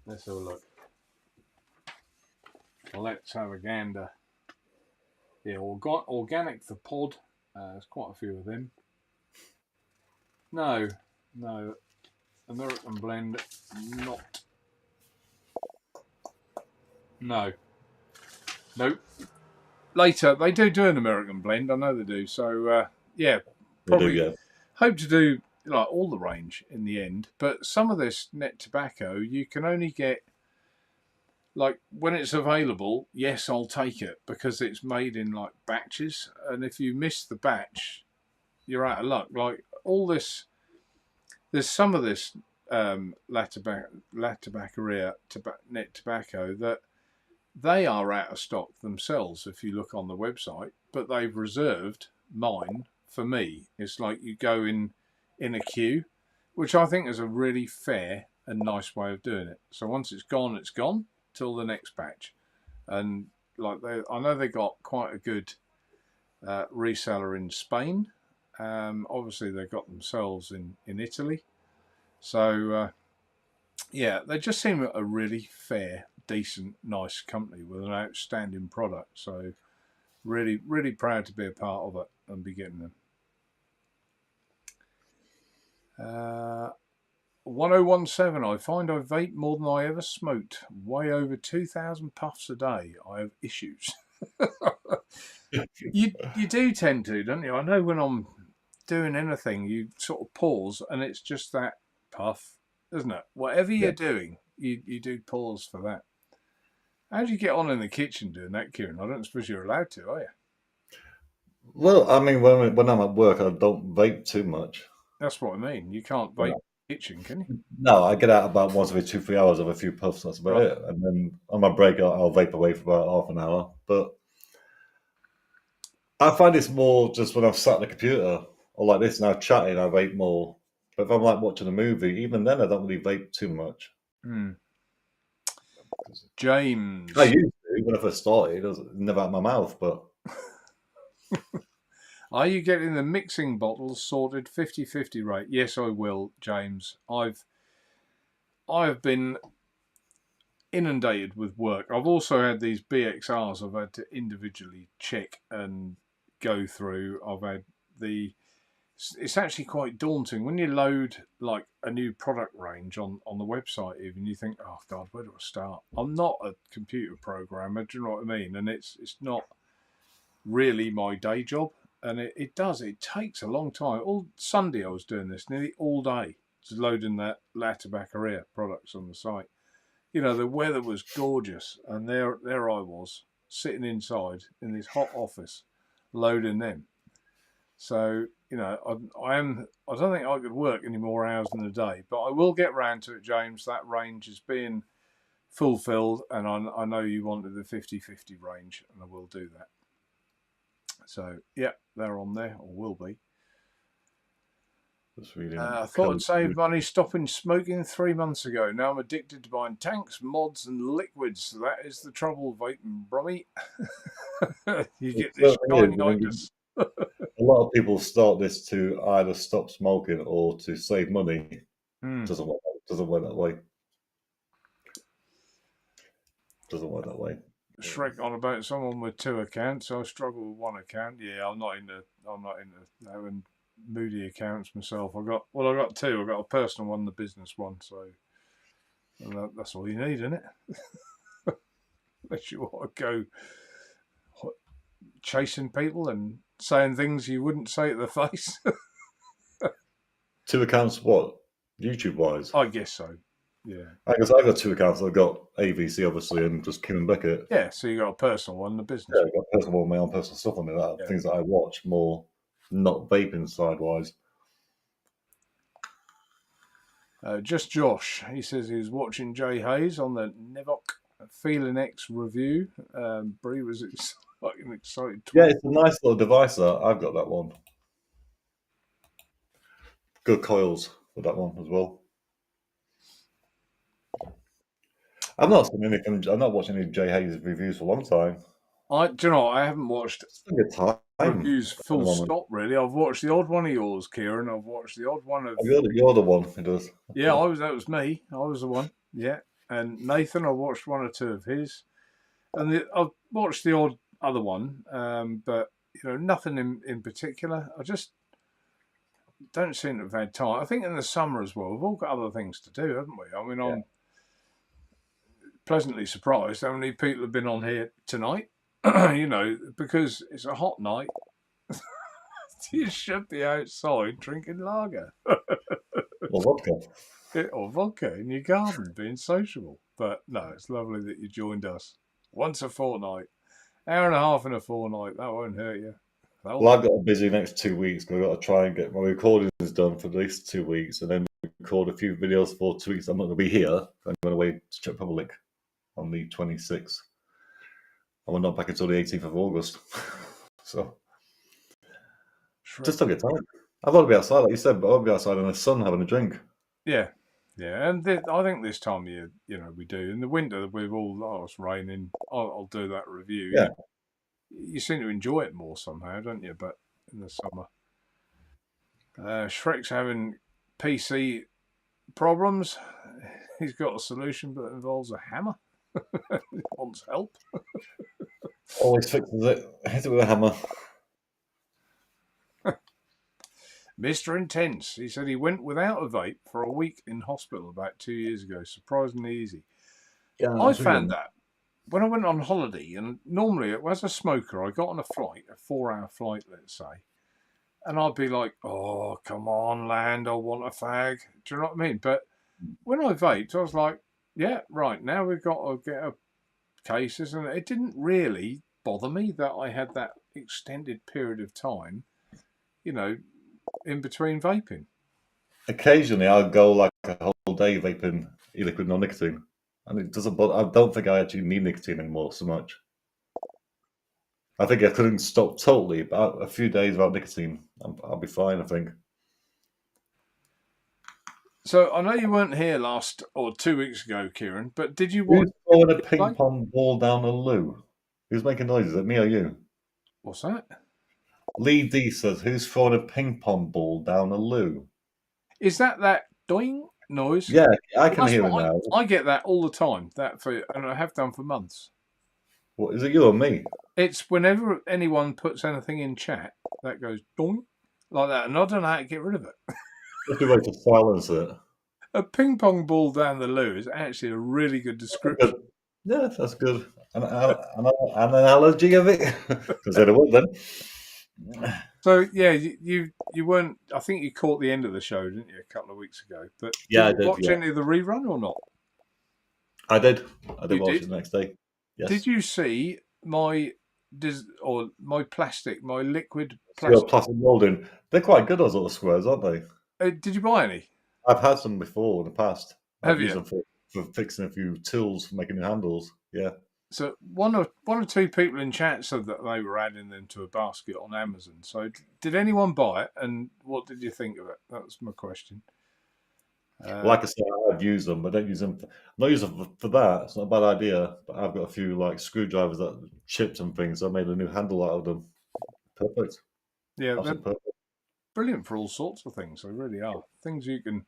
Let's have a look. Well, let's have a gander. Yeah, organic the pod. There's quite a few of them. No. American Blend, not. No. Nope. Later, they do an American Blend. I know they do. So, yeah, probably Yeah. hope to do like all the range in the end. But some of this net tobacco, you can only get, like, when it's available, yes, I'll take it because it's made in like batches. And if you miss the batch, you're out of luck. Like all this, there's some of this La Tabaccaria net tobacco that they are out of stock themselves if you look on the website, but they've reserved mine for me. It's like you go in a queue, which I think is a really fair and nice way of doing it. So once it's gone till the next batch. And like I know they got quite a good reseller in Spain. Obviously they got themselves in Italy. So yeah, they just seem a really fair, decent, nice company with an outstanding product. So really, really proud to be a part of it and be getting them. 1017, I find I vape more than I ever smoked. Way over 2,000 puffs a day. I have issues. You do tend to, don't you? I know when I'm doing anything, you sort of pause and it's just that puff, isn't it? Whatever you're doing, you do pause for that. How do you get on in the kitchen doing that, Kieron? I don't suppose you're allowed to, are you? Well, I mean, when I'm at work, I don't vape too much. That's what I mean. You can't vape in the kitchen, can you? No, I get out about once every 2-3 hours of a few puffs. That's about it. And then on my break, I'll vape away for about half an hour. But I find it's more just when I'm sat on the computer or like this now chatting, I vape more. But if I'm like watching a movie, even then I don't really vape too much. James. I used to when I first started. It was never out of my mouth, but. Are you getting the mixing bottles sorted 50-50 rate? Yes, I will, James. I've been inundated with work. I've also had these BXRs I've had to individually check and go through. I've had it's actually quite daunting when you load like a new product range on the website. Even you think, oh God, where do I start? I'm not a computer programmer. Do you know what I mean? And it's not really my day job. And it takes a long time. All Sunday I was doing this nearly all day, just loading that La Tabaccaria products on the site. you know, the weather was gorgeous, and there I was sitting inside in this hot office, loading them. So you know, I don't think I could work any more hours in the day, but I will get round to it, James. That range is being fulfilled, and I know you wanted the 50/50 range, and I will do that. So yeah, they're on there, or will be. I thought I'd save money stopping smoking 3 months ago. Now I'm addicted to buying tanks, mods, and liquids. That is the trouble, vaping, brummy. You get this shinitis. A lot of people start this to either stop smoking or to save money. Doesn't work that way. Doesn't work that way. Shrek on about someone with 2 accounts. I struggle with 1 account. Yeah, I'm not into having moody accounts myself. I got 2. I got a personal one, and the business one. So that's all you need, isn't it? Unless you want to go chasing people and saying things you wouldn't say to the face. 2 accounts, what? YouTube wise? I guess so. Yeah. I guess I got 2 accounts. I've got AVC obviously and just Kieron Beckett. Yeah, so you got a personal one, the business. Yeah, I got a personal one, my own personal stuff on there. Things that I watch more, not vaping side wise. Just Josh. He says he was watching Jay Hayes on the Nevok Feeling X review. Bree was excited. Yeah, it's a nice little device. I've got that one. Good coils with that one as well. I've not seen anything. I'm not watching any Jay Hayes reviews for a long time. Do you know, I haven't watched reviews full stop, really. I've watched the odd one of yours, Kieron. I've watched the odd one of... You're the one who does. Yeah, that was me. I was the one. Yeah. And Nathan, I watched 1 or 2 of his. And I've watched the odd other one, but, you know, nothing in particular. I just don't seem to have had time. I think in the summer as well, we've all got other things to do, haven't we? I mean, I'm pleasantly surprised how many people have been on here tonight. You know, because it's a hot night. You should be outside drinking lager. Or vodka. Or vodka in your garden, being sociable. But no, it's lovely that you joined us. Once a fortnight. Hour and a half in a fortnight. That won't hurt you. Well, I've got a busy next 2 weeks. I've got to try and get my recordings done for at least 2 weeks and then record a few videos for 2 weeks. I'm not going to be here. I'm going away to Czech Republic on the 26th. And we're not back until the 18th of August. So, just don't get time. I've got to be outside, like you said, but I'll be outside in the sun having a drink. Yeah. Yeah, and I think this time of year, you know, we do. In the winter, we've all, it's raining. I'll do that review. Yeah. You seem to enjoy it more somehow, don't you? But in the summer. Shrek's having PC problems. He's got a solution, but it involves a hammer. He wants help. Always fixes it. Hit it with a hammer. Mr. Intense. He said he went without a vape for a week in hospital about 2 years ago. Surprisingly easy. Yeah, I found that when I went on holiday, and normally as a smoker, I got on a flight, a 4-hour flight, let's say, and I'd be like, oh, come on, land, I want a fag. Do you know what I mean? But when I vaped, I was like, yeah, right, now we've got to get a cases, and it didn't really bother me that I had that extended period of time, you know, in between vaping. Occasionally, I'll go like a whole day vaping e-liquid no nicotine, and it doesn't bother. I don't think I actually need nicotine anymore so much. I think I couldn't stop totally, but a few days without nicotine, I'll be fine, I think. So I know you weren't here 2 weeks ago, Kieron, but did you watch... Who's throwing a ping pong ball down the loo? Who's making noises? Is it me or you? What's that? Lee D says, who's throwing a ping pong ball down the loo? Is that doing noise? Yeah, I can hear it now. I get that all the time, and I have done for months. What, is it you or me? It's whenever anyone puts anything in chat, that goes dong, like that, and I don't know how to get rid of it. What's the way to silence it? A ping pong ball down the loo is actually a really good description. Yeah, that's good. An analogy of it. Consider what then? So yeah, you weren't. I think you caught the end of the show, didn't you, a couple of weeks ago? But yeah, did you watch any of the rerun or not? I did. I did You watch did? it the next day. Did Yes. you see my my liquid So your plastic? plastic molding, they're quite good, those little squares, aren't they? Did you buy any? I've had some before in the past. Have I've you? used them for fixing a few tools for making new handles. Yeah. So one or two people in chat said that they were adding them to a basket on Amazon. So did anyone buy it, and what did you think of it? That was my question. Like I said, I've used them, but I don't use them. Not use them for that. It's not a bad idea. But I've got a few like screwdrivers that chipped and things. So I made a new handle out of them. Perfect. Yeah, they're Absolutely perfect. brilliant for all sorts of things. They really are. Things you can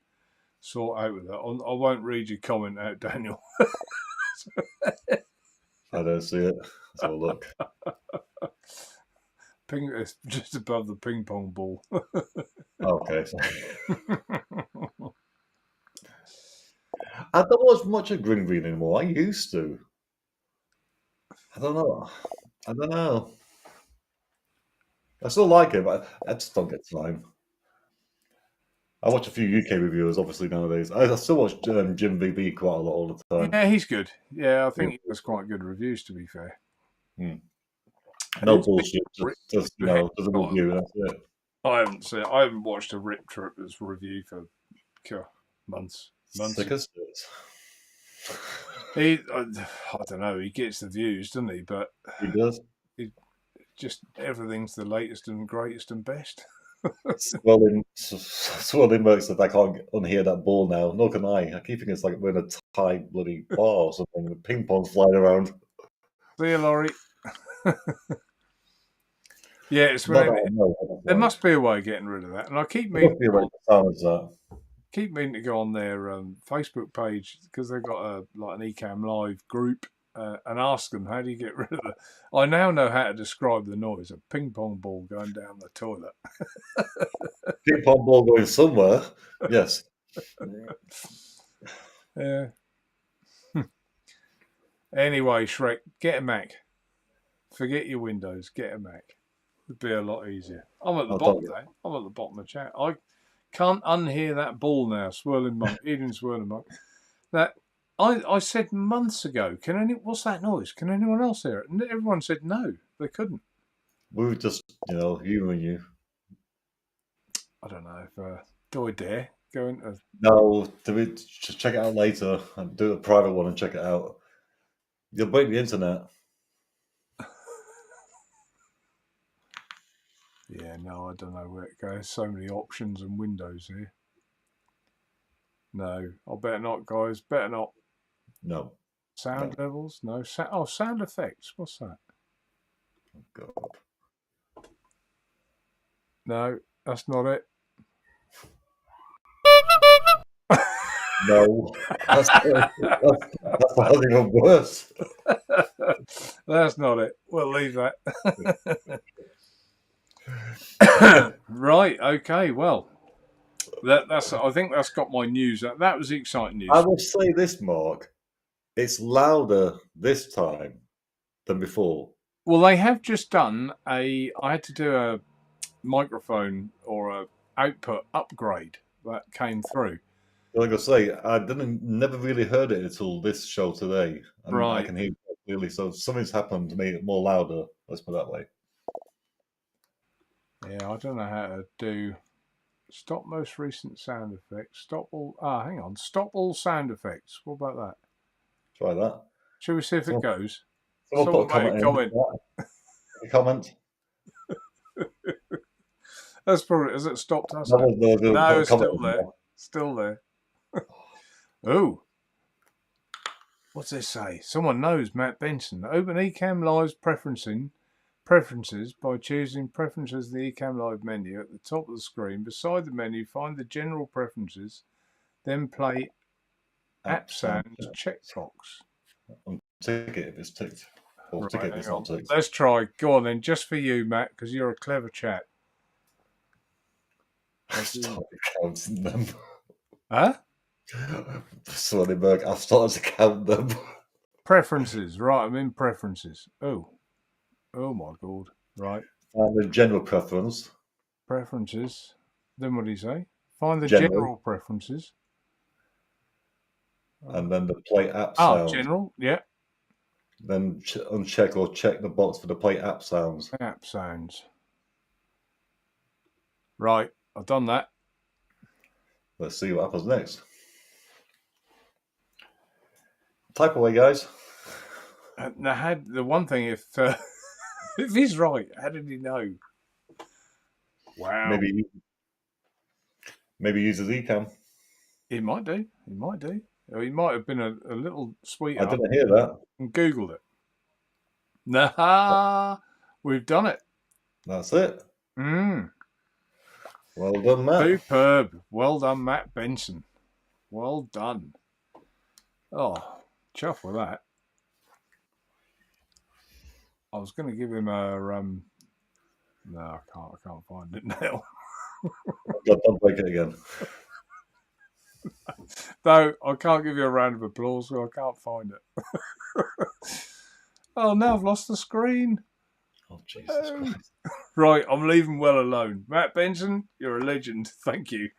sort out with that. I won't read your comment out, Daniel. I don't see it. Let's have a look. It's just above the ping pong ball. Okay. So I don't watch much of Green Green anymore. I used to. I don't know. I don't know. I still like it, but I just don't get time. I watch a few UK reviewers, obviously, nowadays. I still watch Jim VB quite a lot all the time. Yeah, he's good. Yeah, I Yeah. think he does quite good reviews, to be fair. Hmm. I No didn't see bullshit. Rip Just Trip. just a review. That's it. I haven't watched a Rip Trip's review for months. Sick as shit. I don't know. He gets the views, doesn't he? But He does. it just everything's the latest and greatest and best. Swirling works that I can't unhear that ball now. Nor can I. I keep thinking it's like we're in a tight bloody bar or something. The ping pong's flying around. See you, Laurie. Yeah, it's Not that whenever I know. there must be a way of getting rid of that, and I There must be a way to silence that. keep meaning to go on their Facebook page because they've got a like an Ecamm Live group and ask them how do you get rid of it. I now know how to describe the noise: a ping pong ball going down the toilet. Ping pong ball going somewhere. Yes. Yeah. Anyway, Shrek, get a Mac. Forget your Windows. Get a Mac. It'd be a lot easier. I'm at the bottom now. I'm at the bottom of the chat. I can't unhear that ball now. Swirling monk, eating swirling monk. That I said months ago. What's that noise? Can anyone else hear it? And everyone said no, they couldn't. We were just, humouring you. I don't know if do I dare go into. No, just check it out later and do a private one and check it out. You'll break the internet. Yeah, no, I don't know where it goes. So many options and windows here. No, I better not, guys. Better not. No. Sound levels? No. Sound effects. What's that? Oh, God. No, that's not it. No. That's not even worse. That's not it. We'll leave that. Right. Okay. Well, that's. I think that's got my news. That was exciting news. I will say this, Mark. It's louder this time than before. Well, they have just done I had to do a microphone or a output upgrade that came through. Like I say, I never really heard it until this show today, and I Right. can hear it clearly. So something's happened to make it more louder. Let's put it that way. Yeah, I don't know how to do stop most recent sound effects. Stop all. Hang on. Stop all sound effects. What about that? Try that. Shall we see if it goes? Someone put a comment in. A comment. That's probably. Has it stopped us? No, it's still there. Still there. Oh. What's this say? Someone knows Matt Benson. Open Ecamm Live's preferences by choosing preferences in the Ecamm Live menu at the top of the screen. Beside the menu, find the general preferences, then play app sounds checkbox. Tick it if it's ticked. Or tick it if it's not ticked. Let's try. Go on then, just for you, Matt, because you're a clever chap. I've started counting them. Huh? Sonnenberg, I've started to count them. Preferences, right, I'm in preferences. Oh my God, right. Find the general preference. Preferences. Then what do you say? Find the general preferences. and then the play app sounds. General, yeah. Then uncheck or check the box for the play app sounds. App sounds. Right, I've done that. Let's see what happens next. Type away, guys. Now, had the one thing, if if he's right, how did he know? Wow. Maybe use his eCam. He might do. He might do. Or he might have been a little sweetheart. I didn't hear that. And Googled it. Nah, we've done it. That's it. Mm. Well done, Matt. Superb. Well done, Matt Benson. Well done. Oh, chuff with that. I was going to give him a no, I can't find it now. Don't break it again. Though I can't give you a round of applause, so I can't find it. Oh, now I've lost the screen. Oh, Jesus Christ. Right, I'm leaving well alone. Matt Benson, you're a legend. Thank you.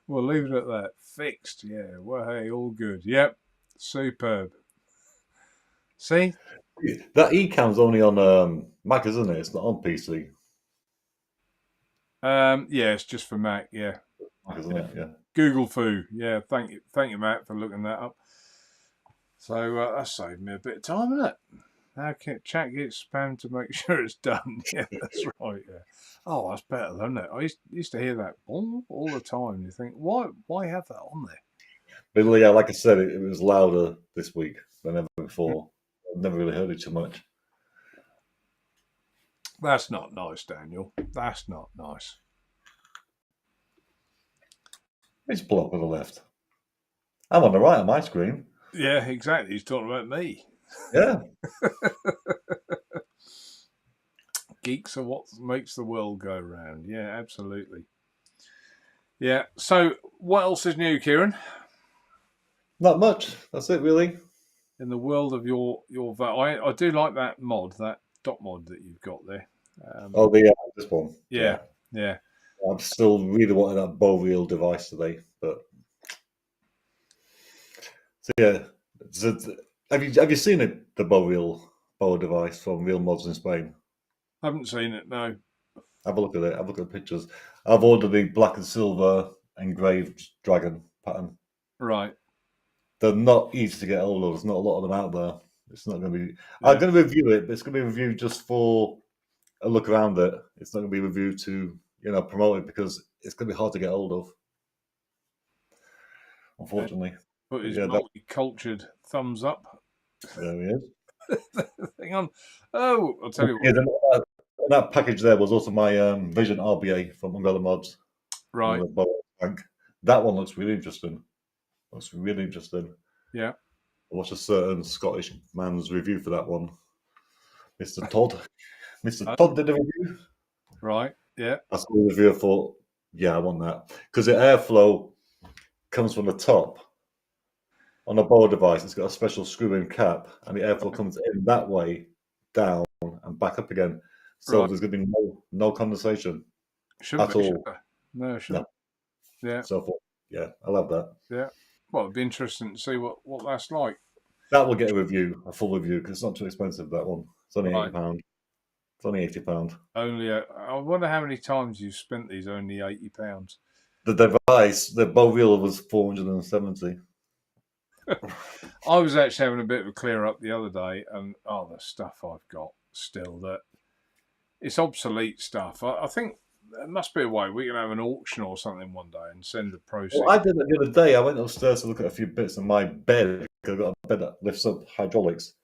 We'll leave it at that. Fixed, yeah. Well, hey, all good. Yep, superb. See? That eCam's only on Mac, isn't it? It's not on PC. Yeah, it's just for Mac, yeah. Mac, isn't it? Yeah. Google foo. Yeah, thank you, Matt, for looking that up. So that saved me a bit of time, isn't it? Now chat gets spammed to make sure it's done. Yeah, that's right. Yeah. Oh, that's better, isn't it? I used to hear that all the time. You think, why have that on there? But yeah, like I said, it was louder this week than ever before. I've never really heard it too much. That's not nice, Daniel. That's not nice. It's pull up on the left. I'm on the right on my screen. Yeah, exactly. He's talking about me. Yeah. Geeks are what makes the world go round. Yeah, absolutely. Yeah. So, what else is new, Kieron? Not much. That's it, really. In the world of your I do like that mod, that dot mod that you've got there. This one. Yeah. I'm still really wanting that bow reel device today, but so yeah. So, have you seen it, the bow device from Real Mods in Spain? I haven't seen it. No. Have a look at it. Have a look at the pictures. I've ordered the black and silver engraved dragon pattern. Right. They're not easy to get hold of. There's not a lot of them out there. It's not going to be. Yeah. I'm going to review it, but it's going to be reviewed just for a look around it. It's not going to be reviewed to promote it because it's going to be hard to get hold of. Unfortunately. Put his multi-cultured thumbs up. There he is. Hang on. Oh, I'll tell you what. Yeah, that package there was also my Vision RBA from Umbrella Mods. Right. That one looks really interesting. Yeah. I watched a certain Scottish man's review for that one. Mr. Todd. Mr. Todd did a review. Right, yeah. I saw the review, I thought, yeah, I want that. Because the airflow comes from the top. On a bow device, it's got a special screw-in cap, and the airflow comes in that way, down, and back up again. So there's going to be no condensation shouldn't at be, all. Should there? No, shouldn't. No. Yeah. So I thought, yeah, I love that. Yeah. Well, it'd be interesting to see what that's like. That will get a full review, because it's not too expensive, that one. It's only £80. It's only £80. Only, I wonder how many times you've spent these only £80. The device, the bow reel was 470. I was actually having a bit of a clear up the other day, and the stuff I've got still, that it's obsolete stuff. I think there must be a way we can have an auction or something one day and send the proceeds. Well, I did it the other day. I went upstairs to look at a few bits in my bed. I've got a bed that lifts up hydraulics.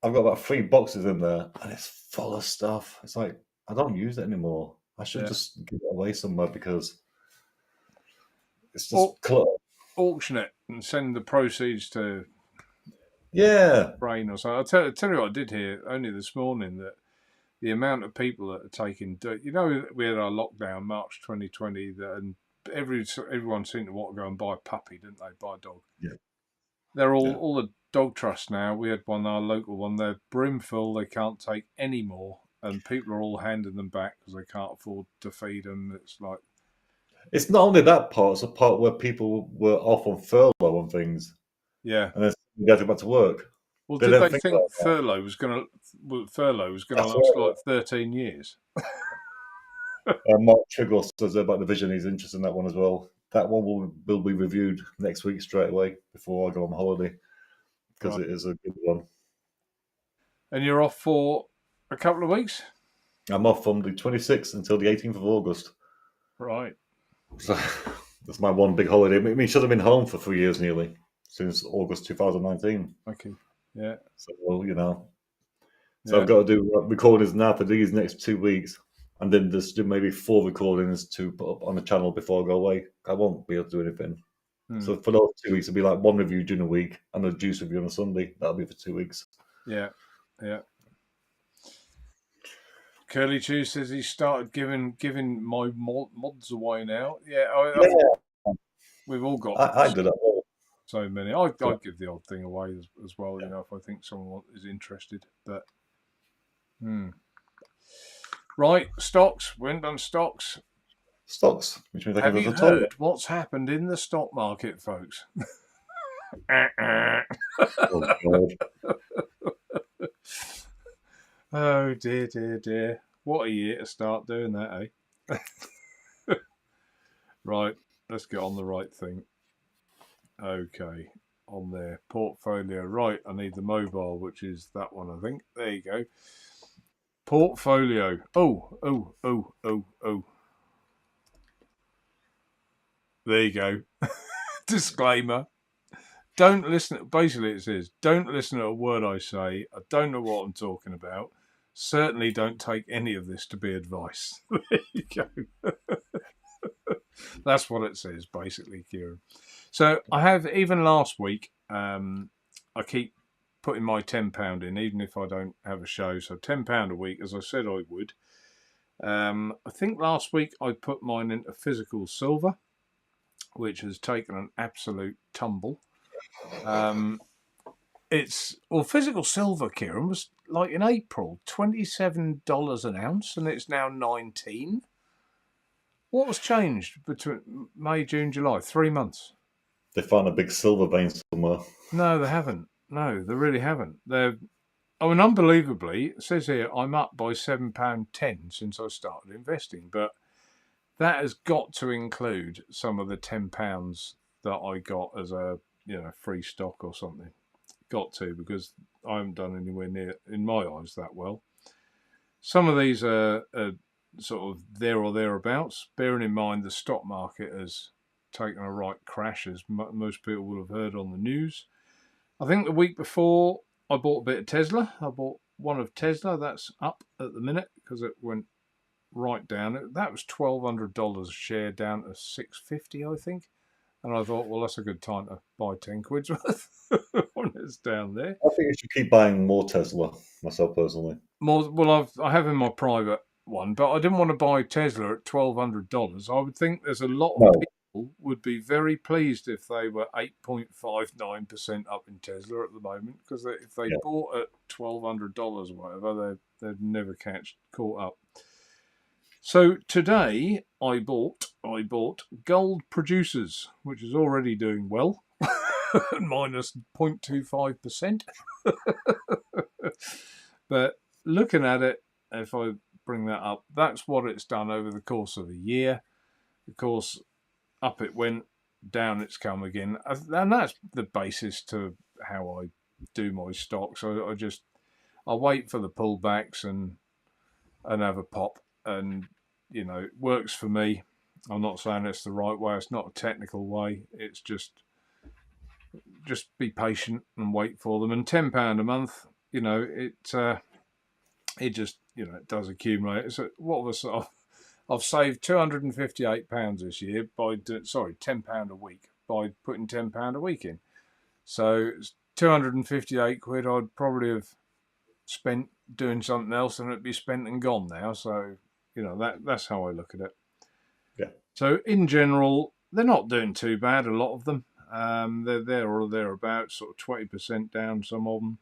I've got about 3 boxes in there, and it's full of stuff. It's like, I don't use it anymore. I should just give it away somewhere, because it's just clutter. Auction it and send the proceeds to Brain or something. I'll tell you what I did hear only this morning, that the amount of people that are taking, we had our lockdown March 2020, and everyone seemed to want to go and buy a puppy, didn't they? Buy a dog. Yeah. They're all the dog trusts now. We had one, our local one. They're brimful. They can't take any more, and people are all handing them back because they can't afford to feed them. It's like, It's not only that part; it's a part where people were off on furlough and things, Yeah. and then they had to go back to work. Well, They did didn't they think think about that. furlough was going to That's last right. like 13 years? Mark Triggle says about the vision. He's interested in that one as well. That one will be reviewed next week straight away before I go on holiday because Right. it is a good one. And you're off for a couple of weeks? I'm off from the 26th until the 18th of August. Right. So that's my one big holiday. I mean, should have been home for 3 years nearly since August 2019. Okay. Yeah. So so Yeah. I've got to do recordings now for these next 2 weeks, and then just do maybe 4 recordings to put up on the channel before I go away. I won't be able to do anything. Hmm. So for those 2 weeks, it'll be like one review during the week and a juice review on a Sunday. That'll be for 2 weeks. Yeah. Yeah. Curly Chew says he started giving my mods away now. Yeah, I think we've all got I do that all. so many. I give the odd thing away as well, you know, if I think someone is interested. But right, stocks. We haven't done stocks. Stocks, which means I can Have go you to the toilet. heard what's happened in the stock market, folks? Oh, God. Oh dear, dear, dear. What a year to start doing that, eh? Right, let's get on the right thing. Okay, on there. Portfolio. Right, I need the mobile, which is that one, I think. There you go. Portfolio. Oh. There you go. Disclaimer. Don't listen. Basically, it says, don't listen to a word I say. I don't know what I'm talking about. Certainly don't take any of this to be advice. There you go. That's what it says, basically, Kieron. So I have, even last week, I keep putting my £10 in, even if I don't have a show. So £10 a week, as I said I would. I think last week I put mine into physical silver, which has taken an absolute tumble. Physical silver, Kieron, was like in April, $27 an ounce, and it's now 19. What was changed between May, June, July? 3 months. They found a big silver vein somewhere. No, they haven't. No, they really haven't. Unbelievably, it says here I'm up by £7.10 since I started investing, but that has got to include some of the £10 that I got as a free stock or something. Got to, because I haven't done anywhere near, in my eyes, that well. Some of these are sort of there or thereabouts, bearing in mind the stock market has taken a right crash, as most people will have heard on the news. I think the week before I bought a bit of Tesla. I bought one of Tesla. That's up at the minute because it went right down. That was $1,200 a share, down to $650, I think. And I thought, well, that's a good time to buy 10 quid's worth when it's down there. I think you should keep buying more Tesla, myself personally. I have in my private one, but I didn't want to buy Tesla at $1,200. I would think there's a lot of people would be very pleased if they were 8.59% up in Tesla at the moment, because if they bought at $1,200 or whatever, they'd never caught up. So today I bought Gold Producers, which is already doing well, minus 0.25%. But looking at it, if I bring that up, that's what it's done over the course of a year. Of course, up it went, down it's come again. And that's the basis to how I do my stocks. I wait for the pullbacks and have a pop. And, it works for me. I'm not saying it's the right way. It's not a technical way. It's just be patient and wait for them. And £10 a month, it just, it does accumulate. So I've saved £258 this year by £10 a week by putting £10 a week in. So it's 258 quid I'd probably have spent doing something else, and it'd be spent and gone now. So that's how I look at it. Yeah. So in general, they're not doing too bad. A lot of them, they're there or thereabouts, sort of 20% down. Some of them.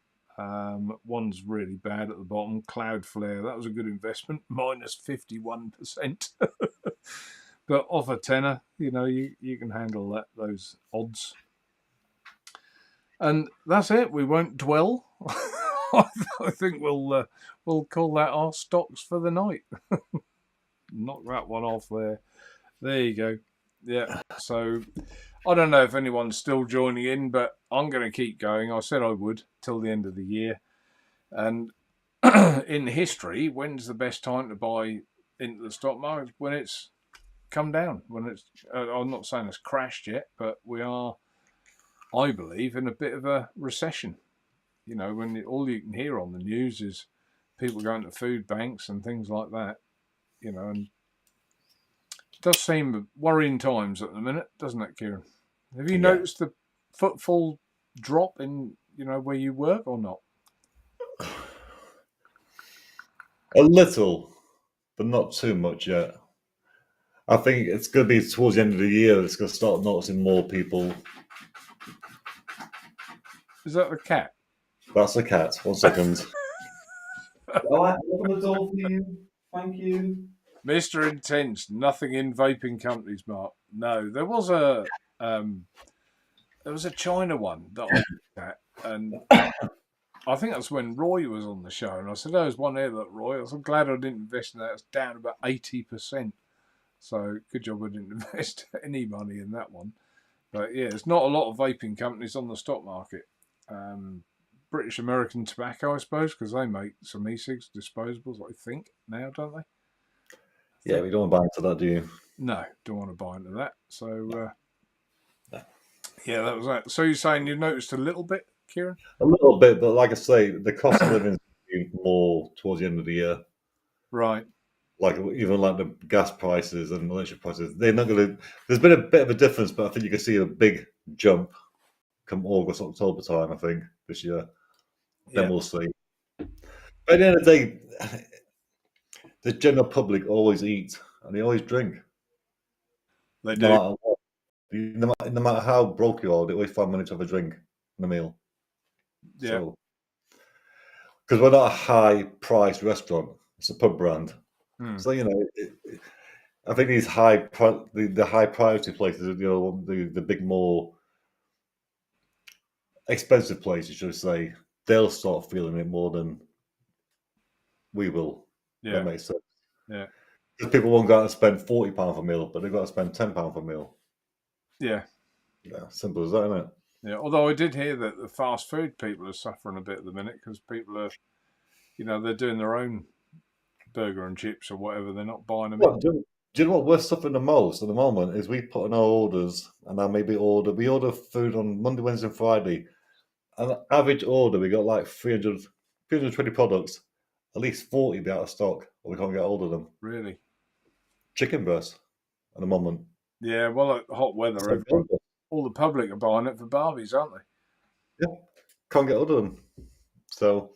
One's really bad at the bottom. Cloudflare, that was a good investment, minus 51%. but off a tenner, you know, you can handle those odds. And that's it. We won't dwell. I think we'll call that our stocks for the night. Knock that one off there. There you go. Yeah. So I don't know if anyone's still joining in, but I'm going to keep going. I said I would till the end of the year. And in history, when's the best time to buy into the stock market? When it's come down. When it's, I'm not saying it's crashed yet, but we are, I believe, in a bit of a recession. You know, when all you can hear on the news is people going to food banks and things like that. You know, and it does seem worrying times at the minute, doesn't it, Kieron? Have you noticed the footfall drop in, you know, where you work or not? A little, but not too much yet. I think it's going to be towards the end of the year. It's going to start noticing more people. Is that the cat? That's the cat. 1 second. All right, open the door for you. Thank you. Mr. Intense, nothing in vaping companies, Mark. No, there was a China one that I looked at, and I think that's when Roy was on the show, and I said, "Oh, there's one here that Roy." I'm glad I didn't invest in that. It's down about 80%. So good job I didn't invest any money in that one. But yeah, there's not a lot of vaping companies on the stock market. British American Tobacco, I suppose, because they make some e-cigs disposables, I think, now, don't they? Yeah, we don't want to buy into that, do you? No, don't want to buy into that. So, yeah, that was that. So you're saying you noticed a little bit, Kieron? A little bit, but like I say, the cost of living is more towards the end of the year. Right. Like even like the gas prices and electric prices, they're not going to. There's been a bit of a difference, but I think you can see a big jump come August, October time. I think this year. Then we'll see. But at the end of the day, the general public always eat and they always drink. They do. No matter what. No matter how broke you are, they always find money to have a drink and a meal. Yeah. So, because we're not a high-priced restaurant, it's a pub brand. So you know, I think these the high priority places, you know, the big more expensive places, should I say, they'll start feeling it more than we will. Yeah. That makes sense. Yeah. Because people won't go out and spend £40 for a meal, but they've got to spend £10 for a meal. Yeah. Yeah, simple as that, isn't it? Yeah. Although I did hear that the fast food people are suffering a bit at the minute because people are, you know, they're doing their own burger and chips or whatever. They're not buying them in. Do you know what we're suffering the most at the moment is we put in our orders and I maybe we order food on Monday, Wednesday, and Friday. And average order, we got like 320 products. At least 40 be out of stock, or we can't get hold of them. Really? Chicken breast at the moment. Yeah, well, at hot weather, all the public are buying it for barbies, aren't they? Yeah, can't get hold of them. So,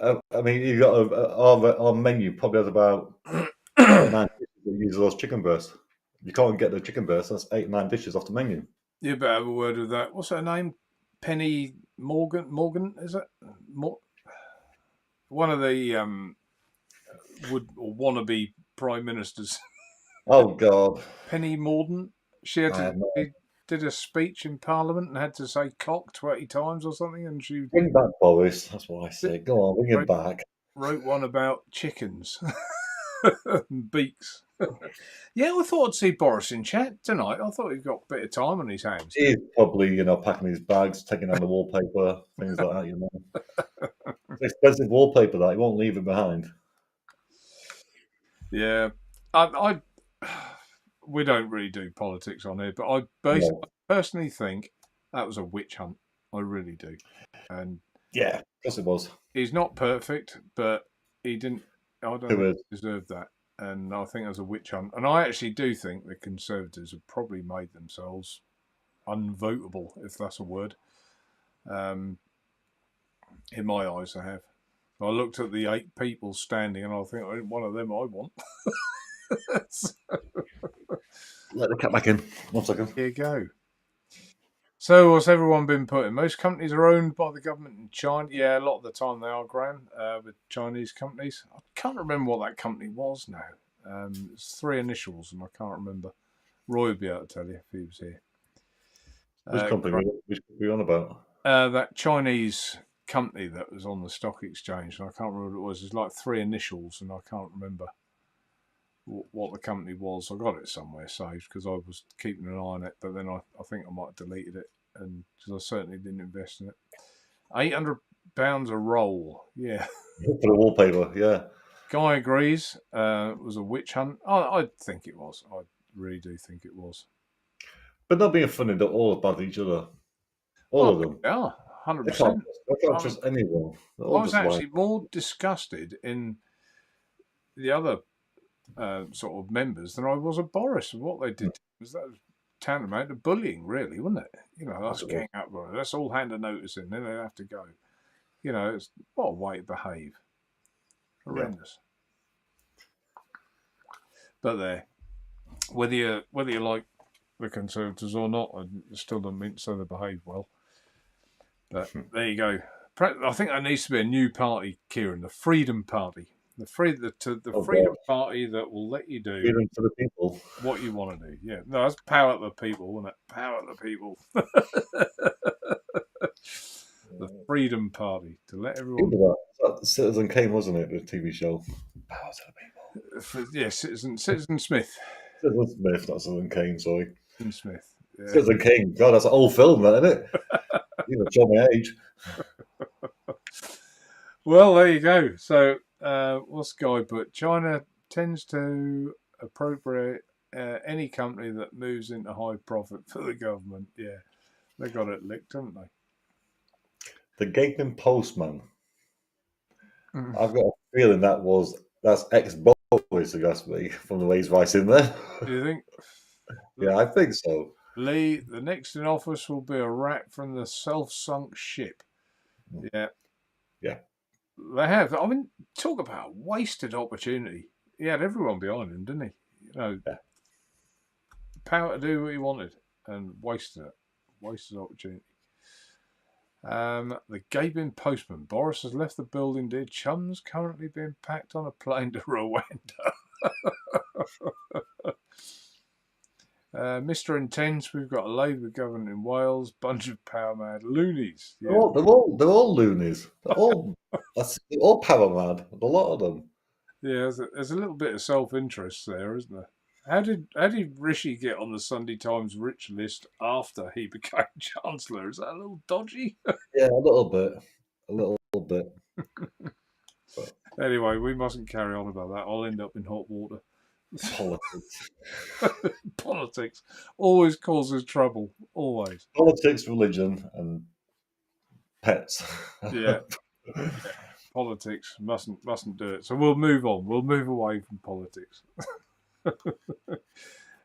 I mean, you got our menu probably has about 8 or 9 dishes that use those chicken breasts. You can't get the chicken breast. That's 8 or 9 dishes off the menu. You better have a word with that. What's her name? Penny Morgan? Morgan, is it? One of the wannabe prime ministers. Oh God, Penny Mordaunt. She did a speech in Parliament and had to say "cock" 20 times or something, and she bring back Boris. That's what I say. Go on, bring him back. Wrote one about chickens and beaks. Yeah, I thought I'd see Boris in chat tonight. I thought he'd got a bit of time on his hands. He's probably, you know, packing his bags, taking down the wallpaper, things like that, you know. It's expensive wallpaper that he won't leave it behind. Yeah, we don't really do politics on here, but I personally think that was a witch hunt. I really do. And yeah, of course it was. He's not perfect, but he didn't. I don't deserve that. And I think it was a witch hunt. And I actually do think the Conservatives have probably made themselves unvotable, if that's a word. In my eyes, they have. I looked at the 8 people standing, and I think one of them I want. Let the cat back in. 1 second. Here you go. So what's everyone been putting? Most companies are owned by the government in China. Yeah, a lot of the time they are, Graham, with Chinese companies. I can't remember what that company was now. It's 3 initials and I can't remember. Roy would be able to tell you if he was here. Which company? Which are we on about? That Chinese company that was on the stock exchange, and I can't remember what it was. It's like 3 initials and I can't remember what the company was. I got it somewhere saved because I was keeping an eye on it, but then I think I might have deleted it, and because I certainly didn't invest in it. £800 a roll, yeah. For the wallpaper, yeah. Guy agrees. It was a witch hunt. I think it was. I really do think it was. But not being funny, they're all about each other. All Well, of them. yeah, I can't, 100%. I can't trust anyone. They're I all was just like actually more disgusted in the other sort of members than I was at Boris. And what they did was that was tantamount to bullying, really, wasn't it? You know, that's gang up, let's all hand a notice in, then they have to go. You know, it's what a way to behave. Horrendous. Yeah. But there, whether you like the Conservatives or not, I still don't mean to say they behave well. But there you go. I think there needs to be a new party, Kieron, the Freedom Party. The Freedom Party that will let you do freedom for the people. What you want to do. Yeah, no, that's power to the people, isn't it? Power to the people. The Freedom Party to let everyone. That Citizen Kane, wasn't it? The TV show. Power to the people. Yeah, Citizen Smith. Citizen Smith, not Citizen Kane. Sorry. Citizen Smith. Yeah. Citizen Kane. God, that's an old film, that, isn't it? You know, show my age. Well, there you go. So, what's Guy put? China tends to appropriate any company that moves into high profit for the government. Yeah, they got it licked, haven't they? The Gaping Postman. I've got a feeling that's ex-Boris, suggests me, from the way he's writing there. Do you think? Yeah, I think so. Lee, the next in office will be a rat from the self-sunk ship. Yeah. Yeah. They have. I mean, talk about wasted opportunity. He had everyone behind him, didn't he? You know, power to do what he wanted and wasted it. Wasted opportunity. The Gaping Postman. Boris has left the building, dear chums, currently being packed on a plane to Rwanda. Mr. Intense, we've got a Labour government in Wales, bunch of power mad loonies. Yeah. They're all loonies. They're all power mad. A lot of them. Yeah, there's a little bit of self-interest there, isn't there? How did Rishi get on the Sunday Times rich list after he became Chancellor? Is that a little dodgy? Yeah, a little bit. A little bit. But anyway, we mustn't carry on about that. I'll end up in hot water. Politics. Politics always causes trouble. Always. Politics, religion, and pets. Yeah. Politics mustn't do it. So we'll move on. We'll move away from politics.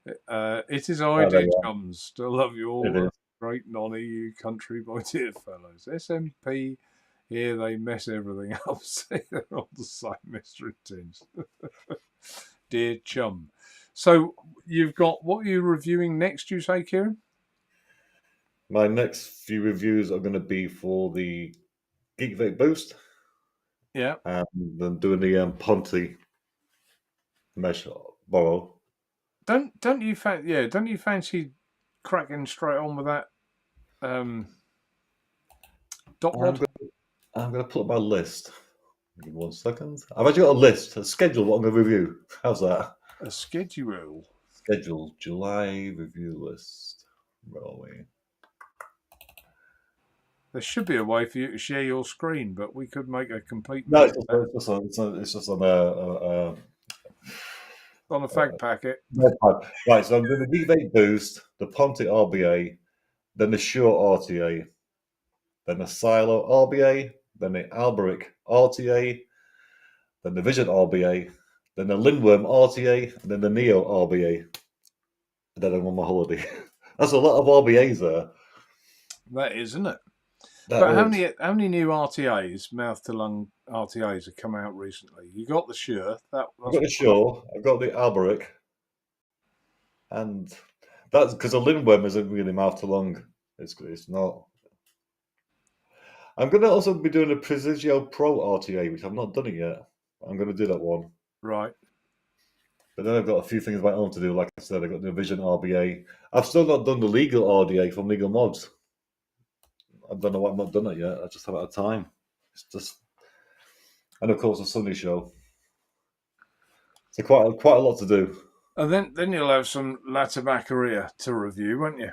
It is I, dear chums. Still love you all. Great non-EU country, my dear fellows. SNP, here they mess everything up. See, they're all the same, Mr. Intense. Dear chum. So you've got, what are you reviewing next, you say, Kieron? My next few reviews are going to be for the Geek Vape Boost. Yeah. And then doing the Ponte mesh borrow. Don't you fancy cracking straight on with that dot rod? I'm going to put up my list. Give me 1 second. I've actually got a list, a schedule what I'm going to review. How's that? A schedule? Schedule, July review list. Where are we? There should be a way for you to share your screen, but we could make a complete... No, it's just on a fag packet. Right, so I'm doing the Geek Vape Boost, the Ponte RBA, then the Shoiw RTA, then the Silo RBA, then the Alberic RTA, then the Vision RBA, then the Lindworm RTA, and then the Neo RBA. And then I'm on my holiday. That's a lot of RBAs there. That is, isn't it? But how many new RTAs, mouth to lung RTAs, have come out recently? You got the Shoiw. I've got the Shoiw. I've got the Alberic, and that's because the Lindworm isn't really mouth to lung. It's not. I'm going to also be doing a Prestigio Pro RTA, which I've not done it yet. I'm going to do that one. Right. But then I've got a few things of my own to do. Like I said, I've got the Vision RBA. I've still not done the legal RDA from Legal Mods. I don't know why I've not done it yet. I just haven't had time. It's just, and of course, the Sunday show. So quite a lot to do. And then you'll have some La Tabaccaria to review, won't you?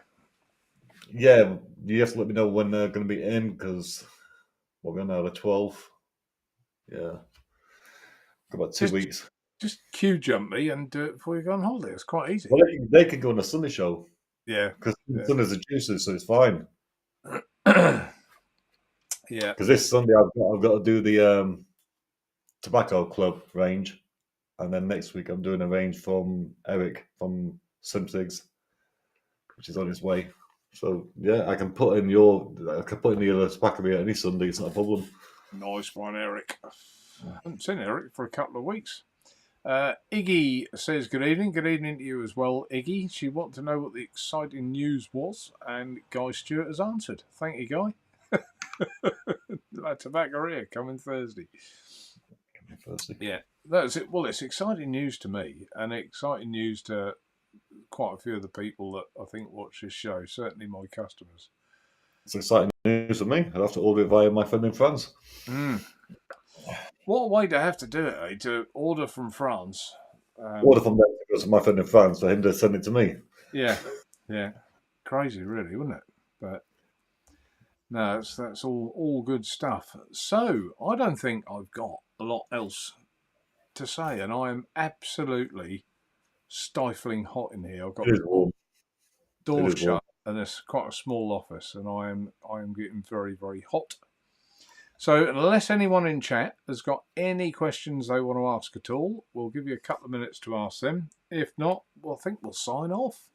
Yeah, you have to let me know when they're going to be in because we're going to have the 12th. Yeah, got about 2 weeks. Just queue jump me and do it before you go on holiday. It's quite easy. Well, they can go on the Sunday show. Yeah, because Sunday's a juices, so it's fine. Yeah. Because this Sunday I've got to do the Tobacco Club range, and then next week I'm doing a range from Eric from Simsigs, which is on its way. So yeah, I can put in the other tobacco any Sunday. It's not a problem. Nice one, Eric. I haven't seen Eric for a couple of weeks. Iggy says, good evening. Good evening to you as well, Iggy. She wanted to know what the exciting news was, and Guy Stewart has answered. Thank you, Guy. La Tabaccaria coming Thursday. Yeah, that's it. Well, it's exciting news to me, and exciting news to quite a few of the people that I think watch this show, certainly my customers. It's exciting news for me. I'll have to order it via my friend in France. What a way to have to do it, eh? To order from France. Order from them because my friend in France for him to send it to me. Yeah. Crazy, really, wouldn't it? But no, that's all good stuff. So I don't think I've got a lot else to say, and I am absolutely stifling hot in here. I've got the door shut, and it's quite a small office, and I am getting very, very hot. So unless anyone in chat has got any questions they want to ask at all, we'll give you a couple of minutes to ask them. If not, I think we'll sign off.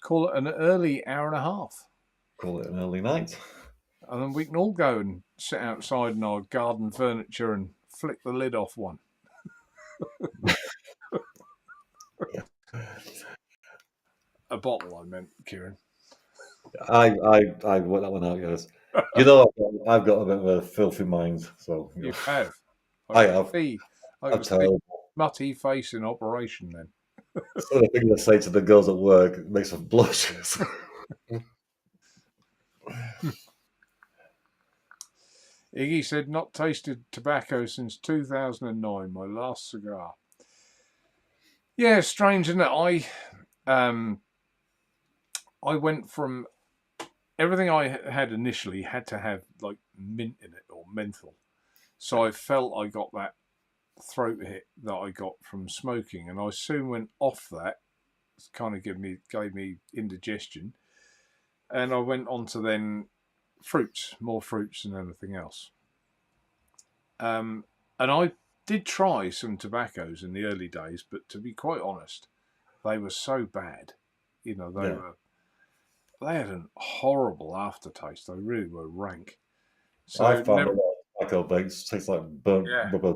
Call it an early hour and a half. Call it an early night. And then we can all go and sit outside in our garden furniture and flick the lid off one. A bottle, I meant, Kieron. I worked that one out, yes. You know, I've got a bit of a filthy mind, so you have. I have. I'm terrible. Smutty face in operation, then. So the thing to say to the girls at work makes them blush. Iggy said, not tasted tobacco since 2009, my last cigar. Yeah, strange, isn't it? I went from everything I had initially had to have like mint in it or menthol. So I felt I got that throat hit that I got from smoking, and I soon went off that. It kind of gave me indigestion, and I went on to then more fruits than anything else. And I did try some tobaccos in the early days, but to be quite honest, they were so bad. You know, they had a horrible aftertaste. They really were rank. So I found a lot of tobacco vapes taste like burnt rubber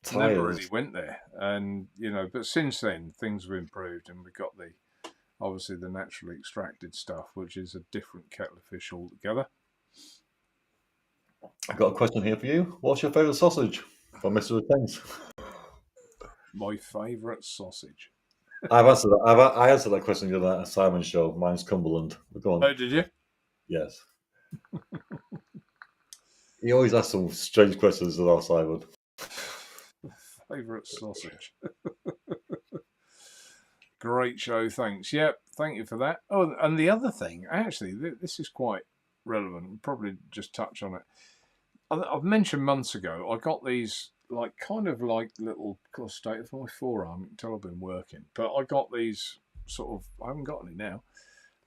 tires. Never really went there, and but since then things have improved, and we've got obviously the naturally extracted stuff, which is a different kettle of fish altogether. I've got a question here for you. What's your favourite sausage from Mr. Tens? My favourite sausage. I've answered that. I answered that question on that Simon show. Mine's Cumberland. Go on. Oh, did you? Yes. He always asks some strange questions with our Simon. Favourite sausage. Great show, thanks. Yep, thank you for that. Oh, and the other thing, actually, this is quite relevant. We'll probably just touch on it. I've mentioned months ago, I got these kind of little state of my forearm. You can tell I've been working, but I got these I haven't got any now,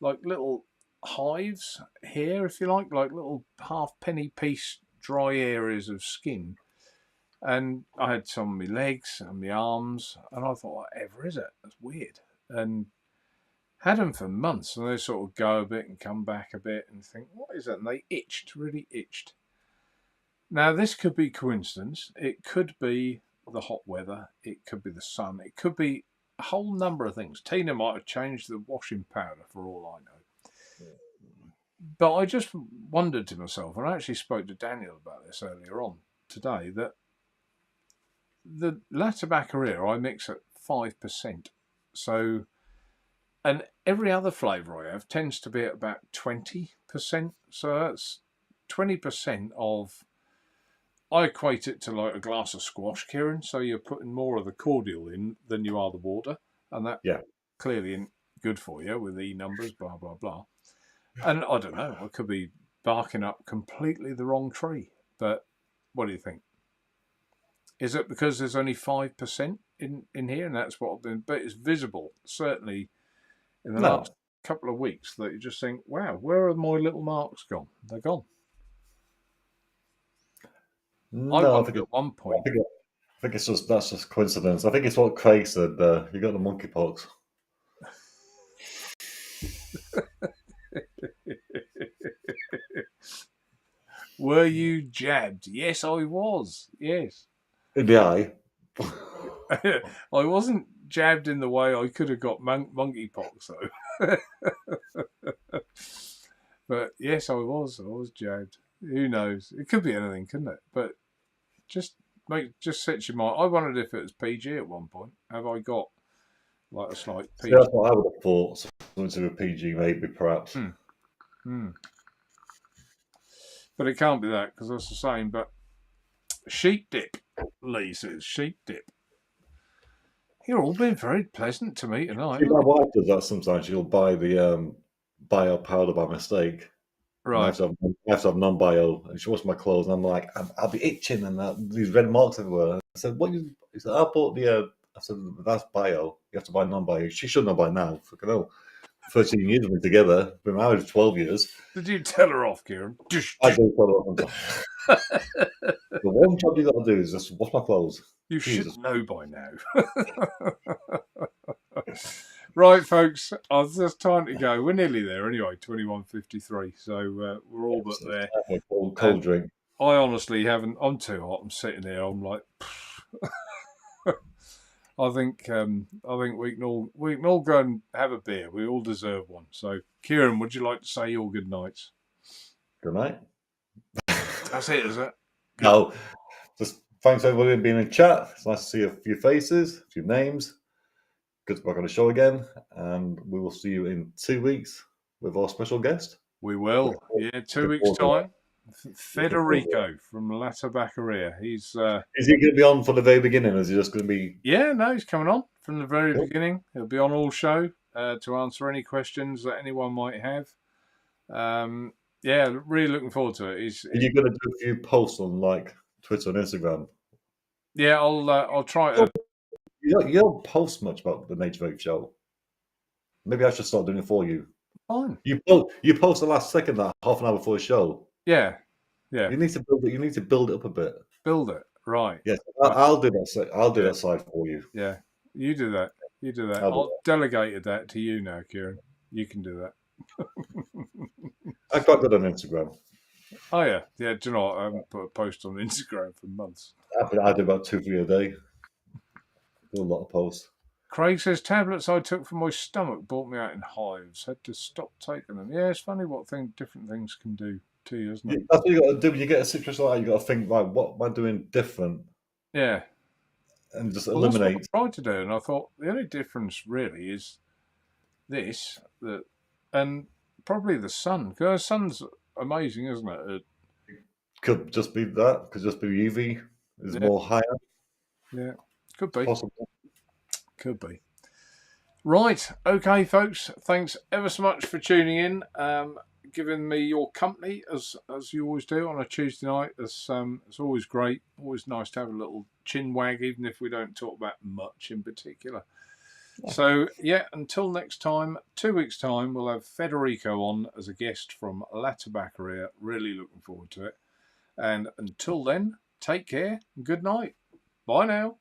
like little hives here, if you like little half-penny piece dry areas of skin. And I had some on my legs and my arms, and I thought, whatever is it? That's weird. And had them for months, and they sort of go a bit and come back a bit, and think, what is it? And they really itched. Now, this could be coincidence. It could be the hot weather. It could be the sun. It could be a whole number of things. Tina might have changed the washing powder for all I know. But I just wondered to myself, and I actually spoke to Daniel about this earlier on today, that the Latabacaria I mix at 5%. So, and every other flavour I have tends to be at about 20%. So that's 20% of, I equate it to like a glass of squash, Kieron. So you're putting more of the cordial in than you are the water. And that clearly isn't good for you with E numbers, blah, blah, blah. And I don't know, I could be barking up completely the wrong tree. But what do you think? Is it because there's only 5% in here, and that's what I've been? But it's visible, certainly, in the last couple of weeks, that you just think, "Wow, where are my little marks gone? They're gone." No, I wondered at one point. I think it's that's just coincidence. I think it's what Craig said. You got the monkeypox. Were you jabbed? Yes, I was. Yes. In the eye. I wasn't jabbed in the way I could have got monkeypox, though. But yes, I was. I was jabbed. Who knows? It could be anything, couldn't it? But just set your mind. I wondered if it was PG at one point. Have I got like a slight PG? Yeah, that's what I would have thought. Something to a PG, maybe, perhaps. But it can't be that, because that's the same. But sheep dip, Lee says, sheep dip. You're all been very pleasant to me tonight. See, my wife does that sometimes. She'll buy the bio powder by mistake. Right. I have to have non-bio, and she washes my clothes, and I'm like, I'll be itching, and these red marks everywhere. I said, "What you?" He said, "I bought the." I said, "That's bio. You have to buy non-bio." She should know by now. Fucking hell. 13 years we've been together. Been married for 12 years. Did you tell her off, Kieron? I do tell her off. The one job you got to do is just wash my clothes. You should know by now. Right, folks. It's just time to go. We're nearly there anyway. 21:53. So we're all but there. Cold drink. I honestly haven't. I'm too hot. I'm sitting here. I'm like. I think we can all go and have a beer. We all deserve one. So, Kieron, would you like to say your good nights? Good night. That's it, is it? Good. No, just thanks everybody for being in chat. It's nice to see a few faces, a few names. Good to be back on the show again, and we will see you in 2 weeks with our special guest. We will. Yeah, 2 weeks' time. Federico from Latabacaria. Is he going to be on from the very beginning, or is he just going to be... Yeah, no, he's coming on from the very beginning. He'll be on all show to answer any questions that anyone might have. Yeah, really looking forward to it. Are you going to do a few posts on like Twitter and Instagram? Yeah, I'll try to... You don't post much about the Naturevape show. Maybe I should start doing it for you. Fine. You post the last second, that half an hour before the show. Yeah. You need to build it. You need to build it up a bit. Build it, right? Yes, I'll do that. I'll do that side for you. Yeah, you do that. You do that. I'll delegate that to you now, Kieron. You can do that. I'm quite good on Instagram. Oh yeah. Do you know what? I haven't put a post on Instagram for months. I do about 2-3 a day. Do a lot of posts. Craig says, tablets I took for my stomach brought me out in hives. Had to stop taking them. Yeah, it's funny what different things can do to you, isn't it? That's what you got to do when you get a situation like that. You got to think, right, what am I doing different? Yeah. And just eliminate. That's what I tried to do, and I thought the only difference really is this, and probably the sun. Because the sun's amazing, isn't it? Could just be that. Could just be UV is more higher. Yeah, could be. Possible. Could be. Right. Okay, folks. Thanks ever so much for tuning in, giving me your company as you always do on a Tuesday night. It's always great. Always nice to have a little chin wag, even if we don't talk about much in particular. Yeah. So, yeah, until next time, 2 weeks' time, we'll have Federico on as a guest from Latabacaria. Really looking forward to it. And until then, take care and good night. Bye now.